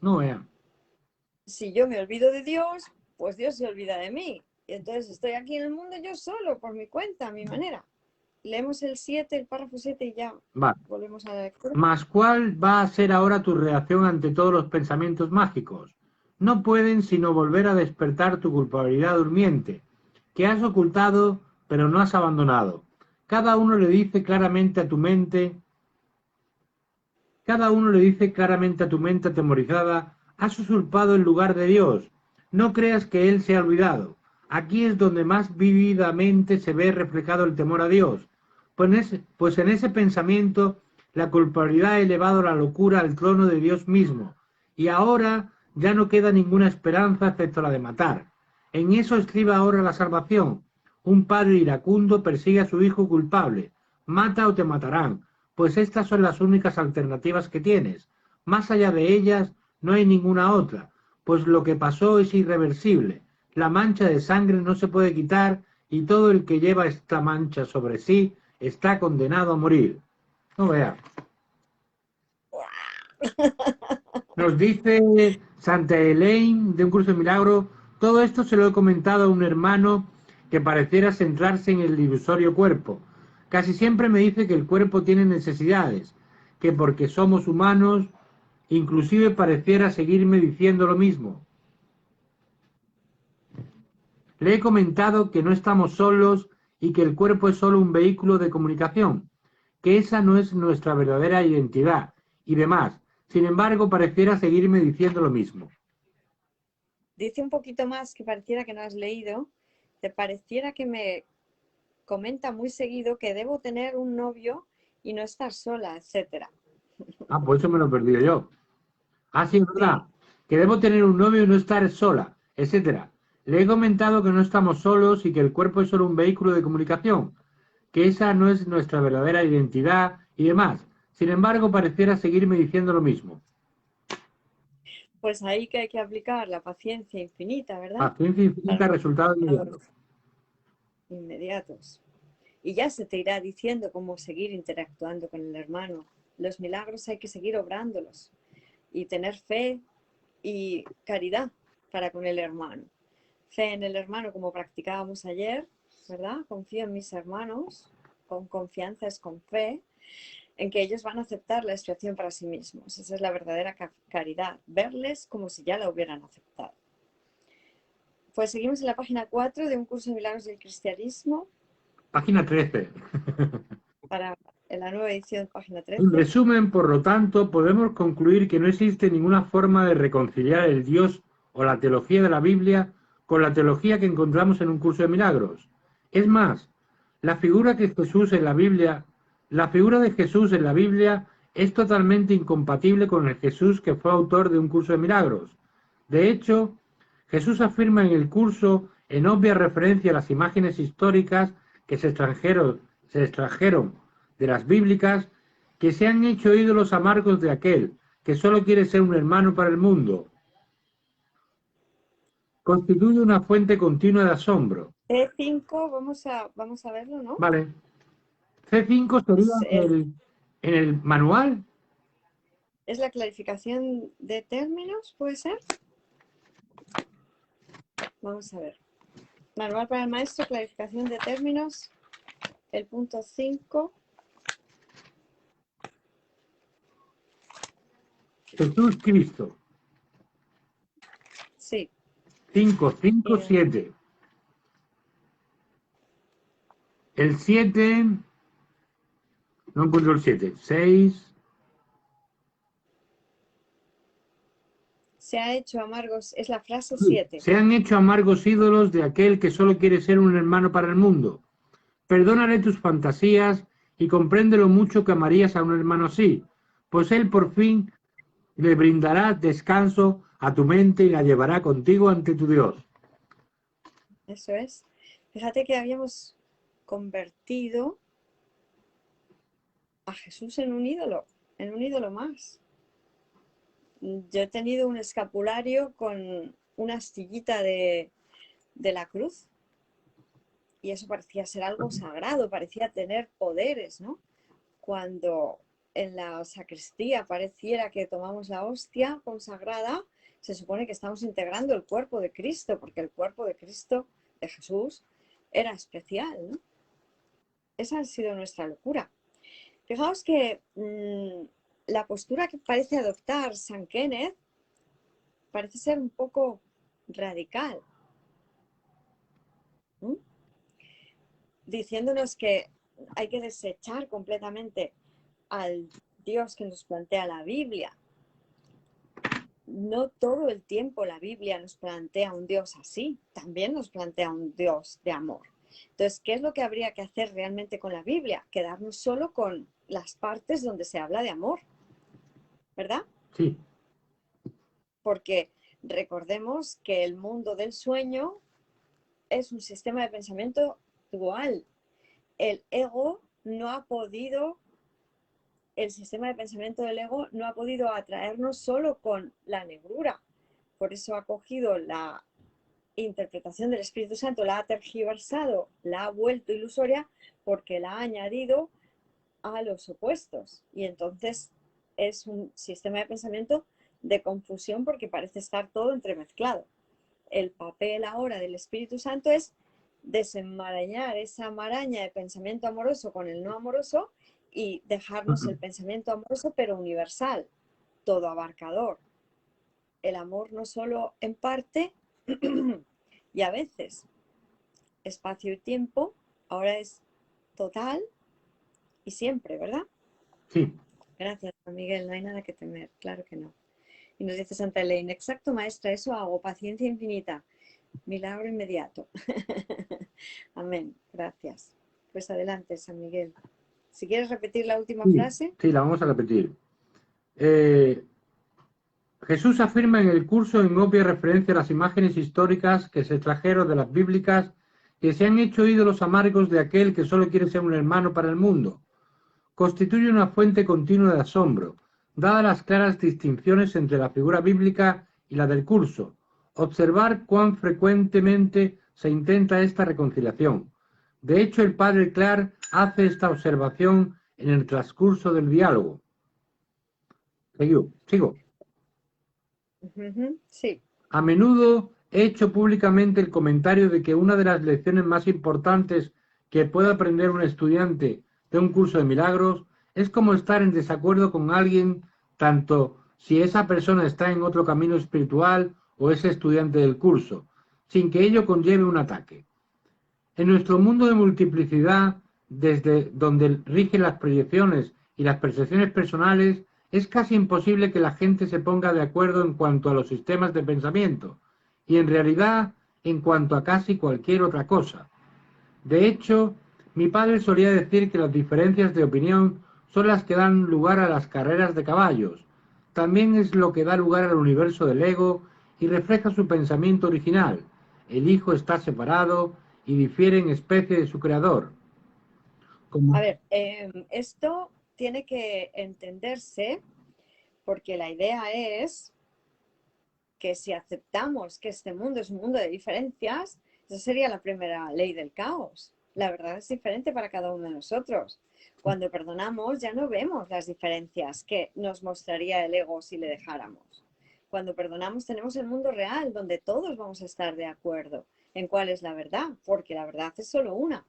No vea. Si yo me olvido de Dios, pues Dios se olvida de mí. Y entonces estoy aquí en el mundo yo solo, por mi cuenta, a mi manera. Leemos el 7, el párrafo 7 y ya Vale. volvemos a la lectura. Mas ¿cuál va a ser ahora tu reacción ante todos los pensamientos mágicos? No pueden sino volver a despertar tu culpabilidad durmiente, que has ocultado pero no has abandonado. Cada uno le dice claramente a tu mente atemorizada, has usurpado el lugar de Dios. No creas que Él se ha olvidado. Aquí es donde más vívidamente se ve reflejado el temor a Dios. Pues en ese pensamiento la culpabilidad ha elevado la locura al trono de Dios mismo. Y ahora ya no queda ninguna esperanza excepto la de matar. En eso estriba ahora la salvación. Un padre iracundo persigue a su hijo culpable. Mata o te matarán, pues estas son las únicas alternativas que tienes. Más allá de ellas no hay ninguna otra, pues lo que pasó es irreversible. La mancha de sangre no se puede quitar y todo el que lleva esta mancha sobre sí está condenado a morir. No vea. Nos dice Santa Elaine de un curso de milagro, todo esto se lo he comentado a un hermano que pareciera centrarse en el ilusorio cuerpo. Casi siempre me dice que el cuerpo tiene necesidades, que porque somos humanos, inclusive pareciera seguirme diciendo lo mismo. Le he comentado que no estamos solos y que el cuerpo es solo un vehículo de comunicación, que esa no es nuestra verdadera identidad y demás. Sin embargo, pareciera seguirme diciendo lo mismo. Dice un poquito más que pareciera que no has leído, te pareciera que me comenta muy seguido que debo tener un novio y no estar sola, etcétera. Ah, pues eso me lo he perdido yo. Ah, sí, es verdad. Que debo tener un novio y no estar sola, etcétera. Le he comentado que no estamos solos y que el cuerpo es solo un vehículo de comunicación, que esa no es nuestra verdadera identidad y demás. Sin embargo, pareciera seguirme diciendo lo mismo. Pues ahí que hay que aplicar la paciencia infinita, ¿verdad? Paciencia Para infinita, resultado inmediato. inmediatos. Y ya se te irá diciendo cómo seguir interactuando con el hermano. Los milagros hay que seguir obrándolos y tener fe y caridad para con el hermano. Fe en el hermano como practicábamos ayer, ¿verdad? Confío en mis hermanos, con confianza es con fe, en que ellos van a aceptar la expiación para sí mismos. Esa es la verdadera caridad, verles como si ya la hubieran aceptado. Pues seguimos en la página 4 de un curso de milagros del cristianismo. Página 13. Para la nueva edición, página En 13. resumen, por lo tanto, podemos concluir que no existe ninguna forma de reconciliar el Dios o la teología de la Biblia con la teología que encontramos en un curso de milagros. Es más, la figura de Jesús en la Biblia es totalmente incompatible con el Jesús que fue autor de un curso de milagros. De hecho, Jesús afirma en el curso, en obvia referencia a las imágenes históricas que se extrajeron de las bíblicas, que se han hecho ídolos amargos de aquel que solo quiere ser un hermano para el mundo. Constituye una fuente continua de asombro. C5, vamos a verlo, ¿no? Vale. C5 sería en el manual. Es la clarificación de términos, ¿puede ser? Vamos a ver. Manual para el maestro, clarificación de términos, el punto 5. Jesús Cristo. Sí. 5, 5, 7. El 7, no encuentro el 7. 6. Se ha hecho amargos, es la frase 7. Se han hecho amargos ídolos de aquel que solo quiere ser un hermano para el mundo. Perdónale tus fantasías y comprende lo mucho que amarías a un hermano así, pues él por fin le brindará descanso a tu mente y la llevará contigo ante tu Dios. Eso es. Fíjate que habíamos convertido a Jesús en un ídolo más. Yo he tenido un escapulario con una astillita de la cruz y eso parecía ser algo sagrado, parecía tener poderes, ¿no? Cuando en la sacristía pareciera que tomamos la hostia consagrada, se supone que estamos integrando el cuerpo de Cristo, porque el cuerpo de Cristo, de Jesús, era especial, ¿no? Esa ha sido nuestra locura. Fijaos que la postura que parece adoptar San Kenneth parece ser un poco radical, ¿no? Diciéndonos que hay que desechar completamente al Dios que nos plantea la Biblia. No todo el tiempo la Biblia nos plantea un Dios así, también nos plantea un Dios de amor. Entonces, ¿qué es lo que habría que hacer realmente con la Biblia? Quedarnos solo con las partes donde se habla de amor, ¿verdad? Sí. Porque recordemos que el mundo del sueño es un sistema de pensamiento dual. El ego no ha podido, el sistema de pensamiento del ego no ha podido atraernos solo con la negrura. Por eso ha cogido la interpretación del Espíritu Santo, la ha tergiversado, la ha vuelto ilusoria porque la ha añadido a los opuestos. Y entonces es un sistema de pensamiento de confusión porque parece estar todo entremezclado. El papel ahora del Espíritu Santo es desenmarañar esa maraña de pensamiento amoroso con el no amoroso y dejarnos el pensamiento amoroso pero universal, todo abarcador. El amor no solo en parte y a veces espacio y tiempo, ahora es total y siempre, ¿verdad? Sí. Gracias, Miguel, no hay nada que temer, claro que no. Y nos dice Santa Elena, exacto, maestra, eso hago, paciencia infinita, milagro inmediato. Amén, gracias. Pues adelante, San Miguel. Si quieres repetir la última Sí, frase. sí, la vamos a repetir. Jesús afirma en el curso en obvia referencia a las imágenes históricas que se extrajeron de las bíblicas que se han hecho ídolos amargos de aquel que solo quiere ser un hermano para el mundo. Constituye una fuente continua de asombro, dadas las claras distinciones entre la figura bíblica y la del curso. Observar cuán frecuentemente se intenta esta reconciliación. De hecho, el padre Clark hace esta observación en el transcurso del diálogo. Sigo. Sí. A menudo he hecho públicamente el comentario de que una de las lecciones más importantes que puede aprender un estudiante de un curso de milagros es cómo estar en desacuerdo con alguien, tanto si esa persona está en otro camino espiritual o es estudiante del curso, sin que ello conlleve un ataque. En nuestro mundo de multiplicidad, desde donde rigen las proyecciones y las percepciones personales, es casi imposible que la gente se ponga de acuerdo en cuanto a los sistemas de pensamiento, y en realidad en cuanto a casi cualquier otra cosa. De hecho, mi padre solía decir que las diferencias de opinión son las que dan lugar a las carreras de caballos. También es lo que da lugar al universo del ego y refleja su pensamiento original. El hijo está separado y difiere en especie de su creador. A ver, esto tiene que entenderse porque la idea es que si aceptamos que este mundo es un mundo de diferencias, esa sería la primera ley del caos. La verdad es diferente para cada uno de nosotros. Cuando perdonamos ya no vemos las diferencias que nos mostraría el ego si le dejáramos. Cuando perdonamos tenemos el mundo real donde todos vamos a estar de acuerdo en cuál es la verdad, porque la verdad es solo una.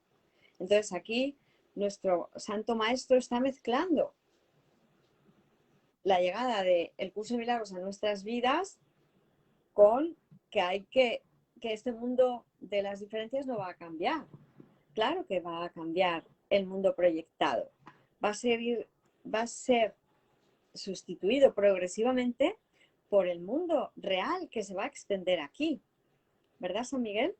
Entonces aquí nuestro santo maestro está mezclando la llegada del curso de milagros a nuestras vidas con que hay que este mundo de las diferencias no va a cambiar. Claro que va a cambiar el mundo proyectado. Va a ser sustituido progresivamente por el mundo real que se va a extender aquí. ¿Verdad, San Miguel?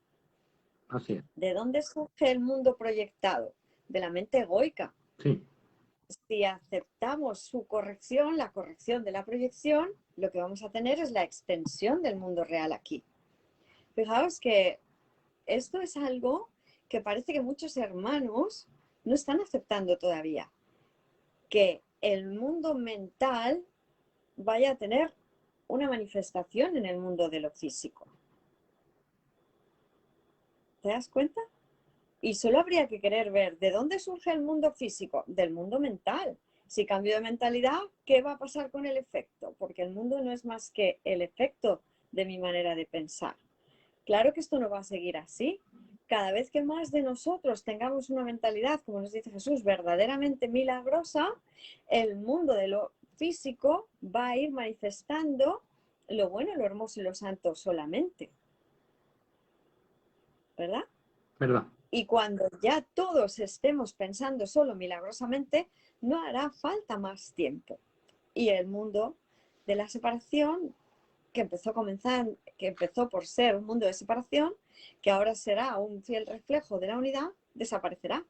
Así es. ¿De dónde surge el mundo proyectado? De la mente egoica. Sí. Si aceptamos su corrección, la corrección de la proyección, lo que vamos a tener es la extensión del mundo real aquí. Fijaos que esto es algo que parece que muchos hermanos no están aceptando todavía. Que el mundo mental vaya a tener una manifestación en el mundo de lo físico. ¿Te das cuenta? Y solo habría que querer ver de dónde surge el mundo físico, del mundo mental. Si cambio de mentalidad, ¿qué va a pasar con el efecto? Porque el mundo no es más que el efecto de mi manera de pensar. Claro que esto no va a seguir así. Cada vez que más de nosotros tengamos una mentalidad, como nos dice Jesús, verdaderamente milagrosa, el mundo de lo físico va a ir manifestando lo bueno, lo hermoso y lo santo solamente. ¿Verdad? ¿Verdad? Y cuando ya todos estemos pensando solo milagrosamente, no hará falta más tiempo. Y el mundo de la separación, que empezó por ser un mundo de separación, que ahora será un fiel reflejo de la unidad, desaparecerá,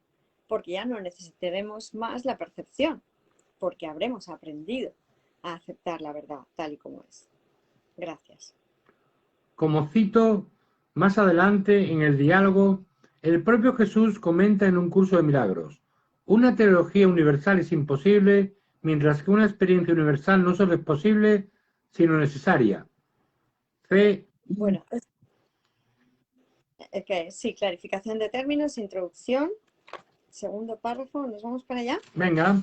porque ya no necesitaremos más la percepción, porque habremos aprendido a aceptar la verdad tal y como es. Gracias. Como cito más adelante en el diálogo, el propio Jesús comenta en un curso de milagros: una teología universal es imposible, mientras que una experiencia universal no solo es posible, sino necesaria. Fe. Bueno, sí, clarificación de términos, introducción, segundo párrafo, ¿nos vamos para allá? Venga.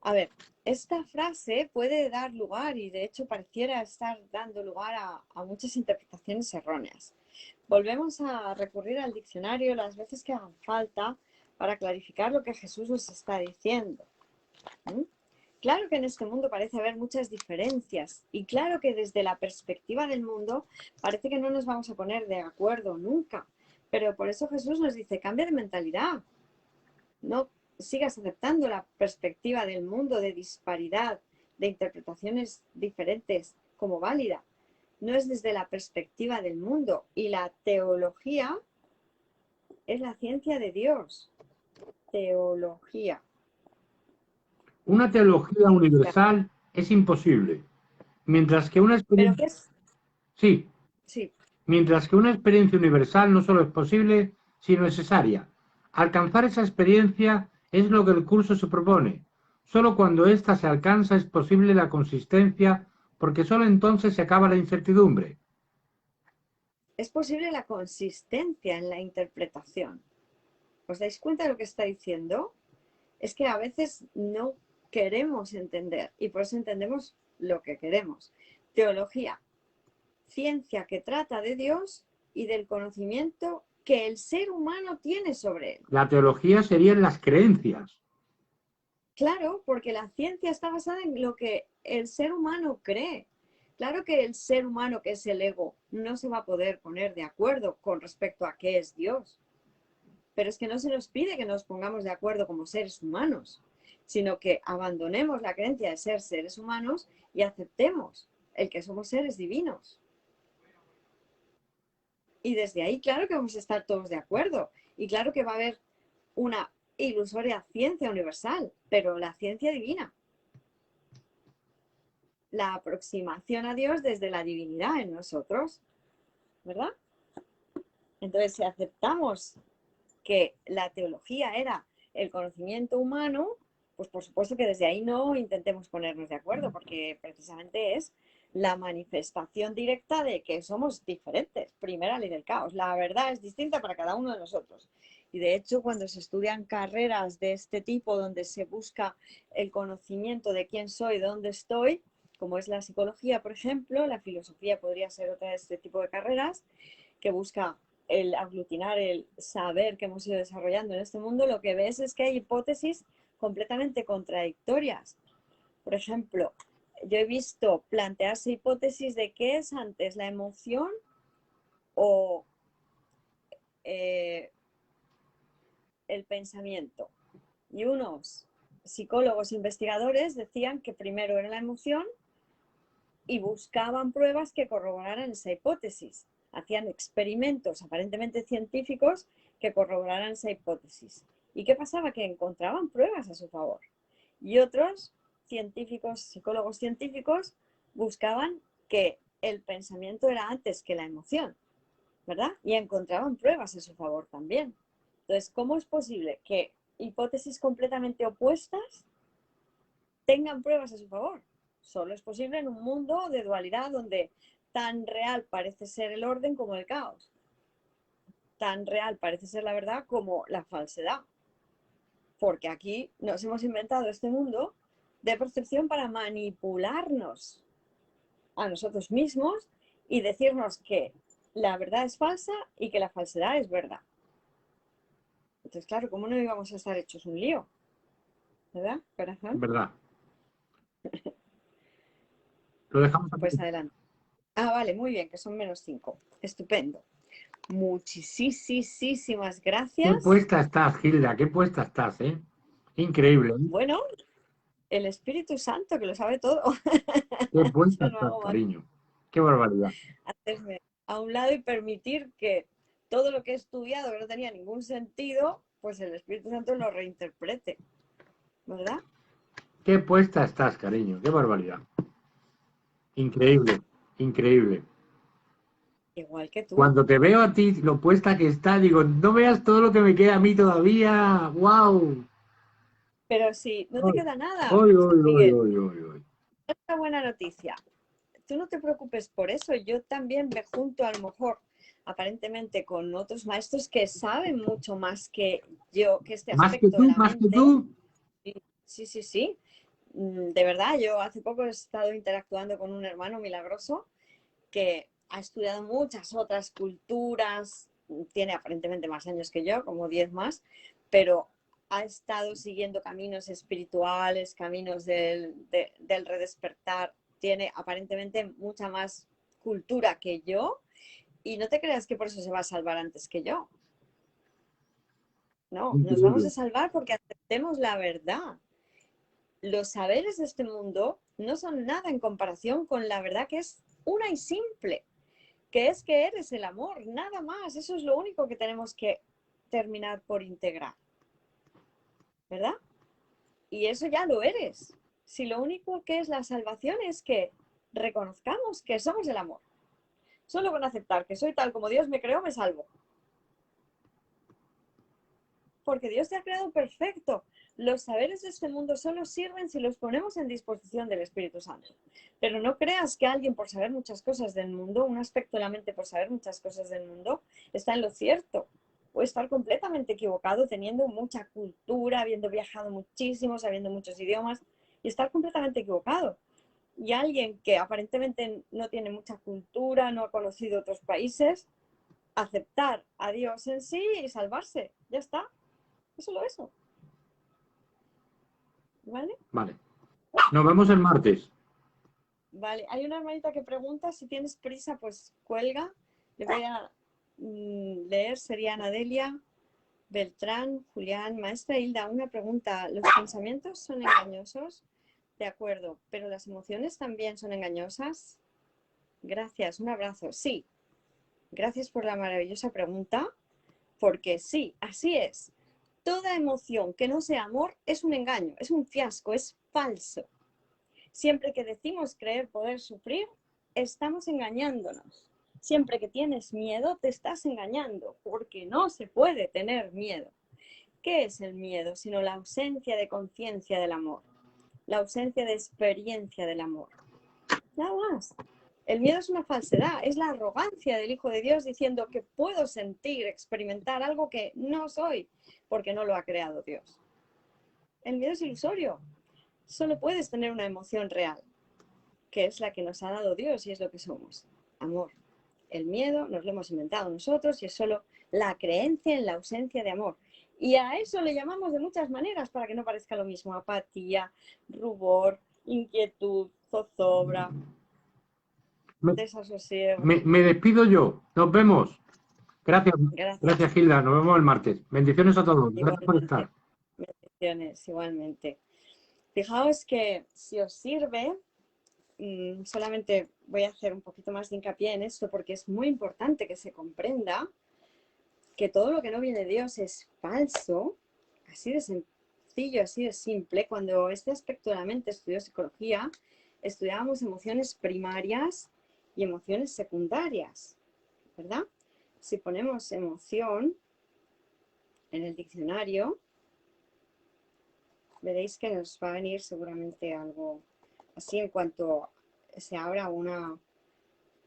A ver, esta frase puede dar lugar, y de hecho pareciera estar dando lugar a muchas interpretaciones erróneas. Volvemos a recurrir al diccionario las veces que hagan falta para clarificar lo que Jesús nos está diciendo. Claro que en este mundo parece haber muchas diferencias y claro que desde la perspectiva del mundo parece que no nos vamos a poner de acuerdo nunca, pero por eso Jesús nos dice, cambia de mentalidad, no sigas aceptando la perspectiva del mundo de disparidad, de interpretaciones diferentes como válida. No es desde la perspectiva del mundo. Y la teología es la ciencia de Dios. Teología. Una teología universal es imposible. Mientras que una Pero experiencia, ¿qué es? sí, Sí, mientras que una experiencia universal no solo es posible, sino necesaria. Alcanzar esa experiencia es lo que el curso se propone. Solo cuando ésta se alcanza es posible la consistencia, porque solo entonces se acaba la incertidumbre. es posible la consistencia en la interpretación. ¿Os dais cuenta de lo que está diciendo? Es que a veces no queremos entender y por eso entendemos lo que queremos. Teología, ciencia que trata de Dios y del conocimiento que el ser humano tiene sobre él. La teología serían las creencias. Claro, porque la ciencia está basada en lo que el ser humano cree. Claro que el ser humano, que es el ego, no se va a poder poner de acuerdo con respecto a qué es Dios. Pero es que no se nos pide que nos pongamos de acuerdo como seres humanos, sino que abandonemos la creencia de ser seres humanos y aceptemos el que somos seres divinos. Y desde ahí, claro que vamos a estar todos de acuerdo. Y claro que va a haber una ilusoria ciencia universal, pero la ciencia divina. La aproximación a Dios desde la divinidad en nosotros, ¿verdad? Entonces, si aceptamos que la teología era el conocimiento humano, pues por supuesto que desde ahí no intentemos ponernos de acuerdo, porque precisamente es la manifestación directa de que somos diferentes. Primera ley del caos. La verdad es distinta para cada uno de nosotros. Y de hecho, cuando se estudian carreras de este tipo, donde se busca el conocimiento de quién soy, de dónde estoy, como es la psicología, por ejemplo, la filosofía podría ser otra de este tipo de carreras, que busca el aglutinar el saber que hemos ido desarrollando en este mundo, lo que ves es que hay hipótesis completamente contradictorias. Por ejemplo, yo he visto plantearse hipótesis de qué es antes, la emoción o eh, el pensamiento. Y unos psicólogos investigadores decían que primero era la emoción y buscaban pruebas que corroboraran esa hipótesis. Hacían experimentos aparentemente científicos que corroboraran esa hipótesis. ¿Y qué pasaba? Que encontraban pruebas a su favor. Y otros científicos, psicólogos científicos, buscaban que el pensamiento era antes que la emoción, ¿verdad? Y encontraban pruebas a su favor también. Entonces, ¿cómo es posible que hipótesis completamente opuestas tengan pruebas a su favor? Solo es posible en un mundo de dualidad donde tan real parece ser el orden como el caos. Tan real parece ser la verdad como la falsedad. Porque aquí nos hemos inventado este mundo de percepción para manipularnos a nosotros mismos y decirnos que la verdad es falsa y que la falsedad es verdad. Entonces, claro, ¿cómo no íbamos a estar hechos un lío? ¿Verdad, corazón? ¿Verdad? Lo dejamos Pues aquí. adelante. Ah, vale, muy bien, que son -5. Estupendo. Muchísimas Qué gracias. puesta estás, Gilda, qué puesta estás, ¿eh? Increíble, ¿eh? Bueno, el Espíritu Santo que lo sabe todo. Qué puesta Yo no estás, hago más cariño. Qué barbaridad. que hacerme a un lado y permitir que todo lo que he estudiado que no tenía ningún sentido, pues el Espíritu Santo lo reinterprete, ¿verdad? Qué puesta estás, cariño. Qué barbaridad. Increíble, increíble. Igual que tú. Cuando te veo a ti, lo puesta que está, digo, no veas todo lo que me queda a mí todavía. ¡Wow! Pero si no te Hoy, queda nada, hoy, San hoy, hoy, Miguel, hoy, hoy, hoy. es una buena noticia. Tú no te preocupes por eso. Yo también me junto a lo mejor aparentemente con otros maestros que saben mucho más que yo, que este Más que aspecto de tú, la más que mente. tú. Sí, sí, sí. De verdad, yo hace poco he estado interactuando con un hermano milagroso que ha estudiado muchas otras culturas, tiene aparentemente más años que yo, como 10 más, pero ha estado siguiendo caminos espirituales, caminos del redespertar, tiene aparentemente mucha más cultura que yo y no te creas que por eso se va a salvar antes que yo. No, nos vamos a Increíble. salvar porque aceptemos la verdad. Los saberes de este mundo no son nada en comparación con la verdad que es una y simple, que es que eres el amor, nada más. Eso es lo único que tenemos que terminar por integrar, ¿verdad? Y eso ya lo eres. Si lo único que es la salvación es que reconozcamos que somos el amor. Solo con aceptar que soy tal como Dios me creó, me salvo. Porque Dios te ha creado perfecto. Los saberes de este mundo solo sirven si los ponemos en disposición del Espíritu Santo. Pero no creas que alguien por saber muchas cosas del mundo, un aspecto de la mente por saber muchas cosas del mundo, está en lo cierto. Puede estar completamente equivocado teniendo mucha cultura, habiendo viajado muchísimo, sabiendo muchos idiomas, y estar completamente equivocado. Y alguien que aparentemente no tiene mucha cultura, no ha conocido otros países, aceptar a Dios en sí y salvarse. Ya está. Es solo eso. ¿Vale? Vale. Nos vemos el martes. Vale. Hay una hermanita que pregunta, si tienes prisa, pues cuelga. Le voy a leer, sería Ana Delia, Beltrán, Julián, maestra Hilda. Una pregunta, ¿los pensamientos son engañosos? De acuerdo, pero las emociones también son engañosas. Gracias, un abrazo. Sí, gracias por la maravillosa pregunta, porque sí, así es. Toda emoción que no sea amor es un engaño, es un fiasco, es falso. Siempre que decimos creer poder sufrir, estamos engañándonos. Siempre que tienes miedo, te estás engañando, porque no se puede tener miedo. ¿Qué es el miedo? Sino la ausencia de conciencia del amor, la ausencia de experiencia del amor. Nada más. El miedo es una falsedad, es la arrogancia del Hijo de Dios diciendo que puedo sentir, experimentar algo que no soy, porque no lo ha creado Dios. El miedo es ilusorio. Solo puedes tener una emoción real, que es la que nos ha dado Dios y es lo que somos, amor. El miedo nos lo hemos inventado nosotros y es solo la creencia en la ausencia de amor. Y a eso le llamamos de muchas maneras para que no parezca lo mismo: apatía, rubor, inquietud, zozobra, desasosiego. Me despido yo. Nos vemos. Gracias, Gracias. gracias Gilda. Nos vemos el martes. Bendiciones a todos. Gracias por Igualmente. estar. Bendiciones, igualmente. Fijaos que si os sirve, solamente voy a hacer un poquito más de hincapié en esto porque es muy importante que se comprenda que todo lo que no viene de Dios es falso, así de sencillo, así de simple. Cuando este aspecto de la mente estudió psicología, estudiábamos emociones primarias y emociones secundarias, ¿verdad? Si ponemos emoción en el diccionario, veréis que nos va a venir seguramente algo así en cuanto se abra una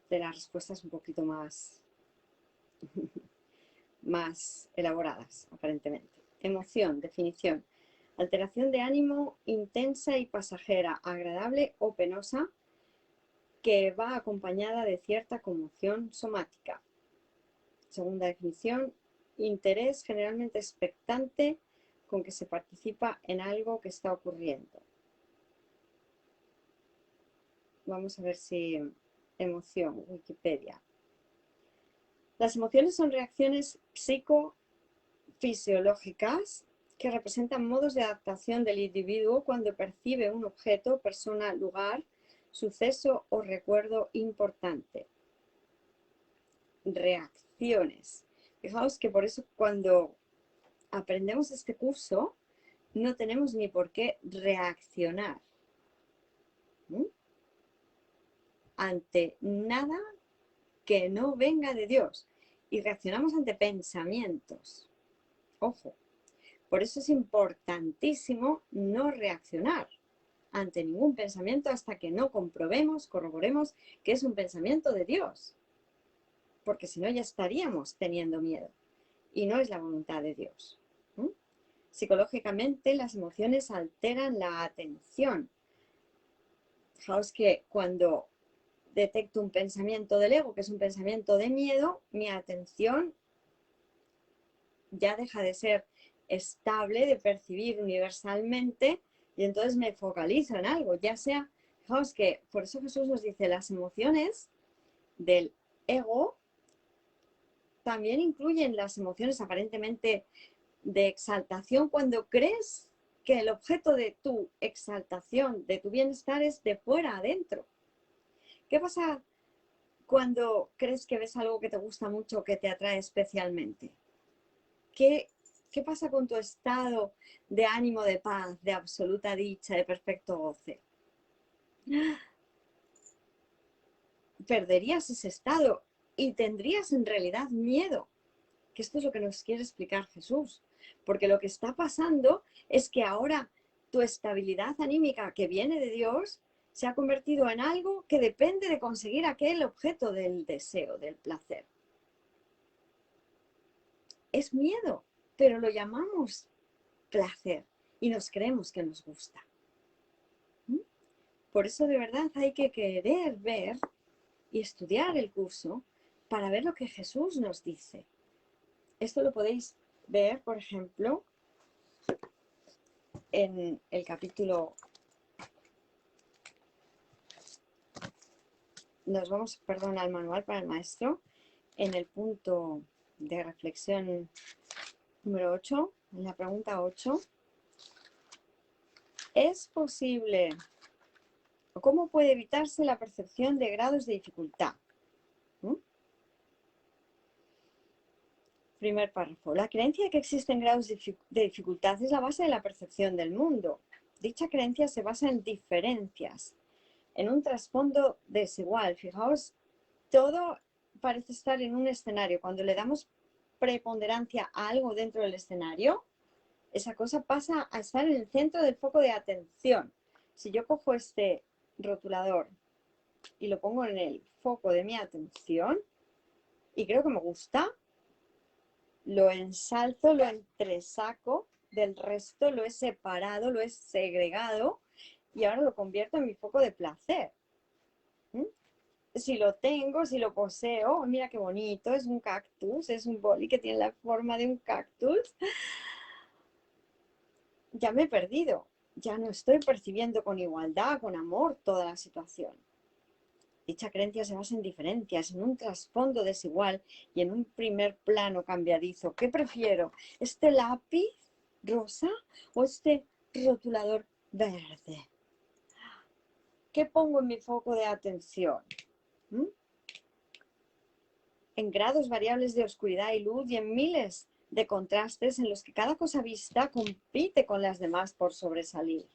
de las respuestas un poquito más, más elaboradas, aparentemente. Emoción, definición: alteración de ánimo intensa y pasajera, agradable o penosa, que va acompañada de cierta conmoción somática. Segunda definición: interés generalmente expectante con que se participa en algo que está ocurriendo. Vamos a ver si emoción, Wikipedia. Las emociones son reacciones psicofisiológicas que representan modos de adaptación del individuo cuando percibe un objeto, persona, lugar, suceso o recuerdo importante. Reacciones. Fijaos que por eso cuando aprendemos este curso no tenemos ni por qué reaccionar ante nada que no venga de Dios, y reaccionamos ante pensamientos. Ojo, por eso es importantísimo no reaccionar ante ningún pensamiento hasta que no comprobemos, corroboremos que es un pensamiento de Dios, porque si no ya estaríamos teniendo miedo y no es la voluntad de Dios. Psicológicamente las emociones alteran la atención. Fijaos que cuando detecto un pensamiento del ego, que es un pensamiento de miedo, mi atención ya deja de ser estable, de percibir universalmente, y entonces me focalizo en algo, ya sea, fijaos que por eso Jesús nos dice, las emociones del ego también incluyen las emociones aparentemente de exaltación cuando crees que el objeto de tu exaltación, de tu bienestar, es de fuera adentro. ¿Qué pasa cuando crees que ves algo que te gusta mucho, que te atrae especialmente? ¿Qué pasa con tu estado de ánimo, de paz, de absoluta dicha, de perfecto goce? perderías ese estado y tendrías en realidad miedo. Que esto es lo que nos quiere explicar Jesús. Porque lo que está pasando es que ahora tu estabilidad anímica que viene de Dios se ha convertido en algo que depende de conseguir aquel objeto del deseo, del placer. Es miedo, pero lo llamamos placer y nos creemos que nos gusta. Por eso de verdad hay que querer ver y estudiar el curso para ver lo que Jesús nos dice. Esto lo podéis ver, por ejemplo, en el capítulo. Nos vamos, perdón, al manual para el maestro, en el punto de reflexión número 8, en la pregunta 8. ¿Es posible o cómo puede evitarse la percepción de grados de dificultad? Primer párrafo. La creencia de que existen grados de dificultad es la base de la percepción del mundo. Dicha creencia se basa en diferencias, en un trasfondo desigual. Fijaos, todo parece estar en un escenario. Cuando le damos preponderancia a algo dentro del escenario, esa cosa pasa a estar en el centro del foco de atención. Si yo cojo este rotulador y lo pongo en el foco de mi atención y creo que me gusta, lo ensalzo, lo entresaco del resto, lo he separado, lo he segregado y ahora lo convierto en mi foco de placer. Si lo tengo, si lo poseo, mira qué bonito, es un cactus, es un boli que tiene la forma de un cactus. Ya me he perdido, ya no estoy percibiendo con igualdad, con amor toda la situación. Dicha creencia se basa en diferencias, en un trasfondo desigual y en un primer plano cambiadizo. ¿Qué prefiero? ¿Este lápiz rosa o este rotulador verde? ¿Qué pongo en mi foco de atención? En grados variables de oscuridad y luz y en miles de contrastes en los que cada cosa vista compite con las demás por sobresalir.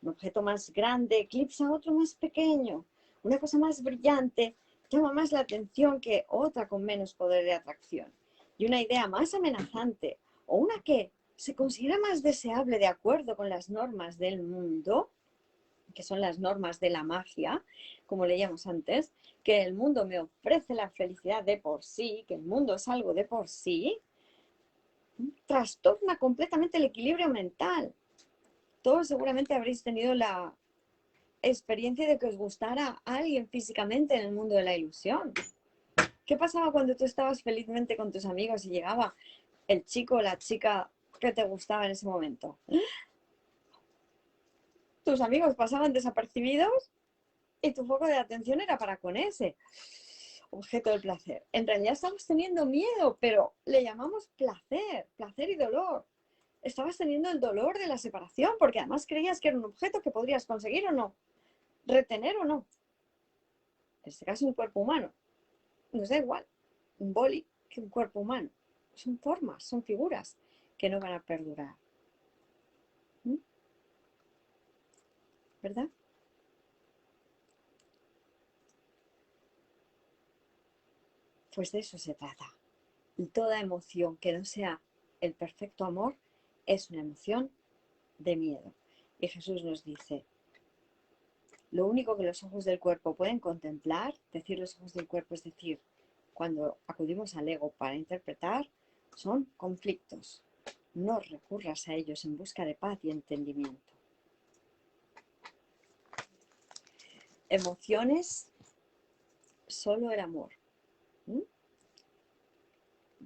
Un objeto más grande eclipsa a otro más pequeño. Una cosa más brillante llama más la atención que otra con menos poder de atracción. Y una idea más amenazante o una que se considera más deseable de acuerdo con las normas del mundo, que son las normas de la magia, como leíamos antes, que el mundo me ofrece la felicidad de por sí, que el mundo es algo de por sí, trastorna completamente el equilibrio mental. Todos seguramente habréis tenido la experiencia de que os gustara alguien físicamente en el mundo de la ilusión. ¿Qué pasaba cuando tú estabas felizmente con tus amigos y llegaba el chico o la chica que te gustaba en ese momento? Tus amigos pasaban desapercibidos y tu foco de atención era para con ese objeto del placer. En realidad estabas teniendo miedo, pero le llamamos placer, placer y dolor. Estabas teniendo el dolor de la separación porque además creías que era un objeto que podrías conseguir o no, retener o no. En este caso un cuerpo humano. Nos da igual un boli que un cuerpo humano. Son formas, son figuras que no van a perdurar. ¿Verdad? Pues de eso se trata. Y toda emoción que no sea el perfecto amor es una emoción de miedo. Y Jesús nos dice, lo único que los ojos del cuerpo pueden contemplar, decir los ojos del cuerpo, es decir, cuando acudimos al ego para interpretar, son conflictos. No recurras a ellos en busca de paz y entendimiento. Emociones, solo el amor.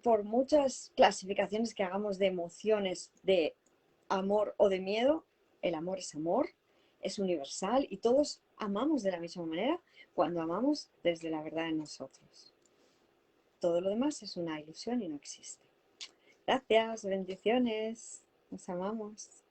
Por muchas clasificaciones que hagamos de emociones, de amor o de miedo, el amor, es universal y todos amamos de la misma manera cuando amamos desde la verdad en nosotros. Todo lo demás es una ilusión y no existe. Gracias, bendiciones, nos amamos.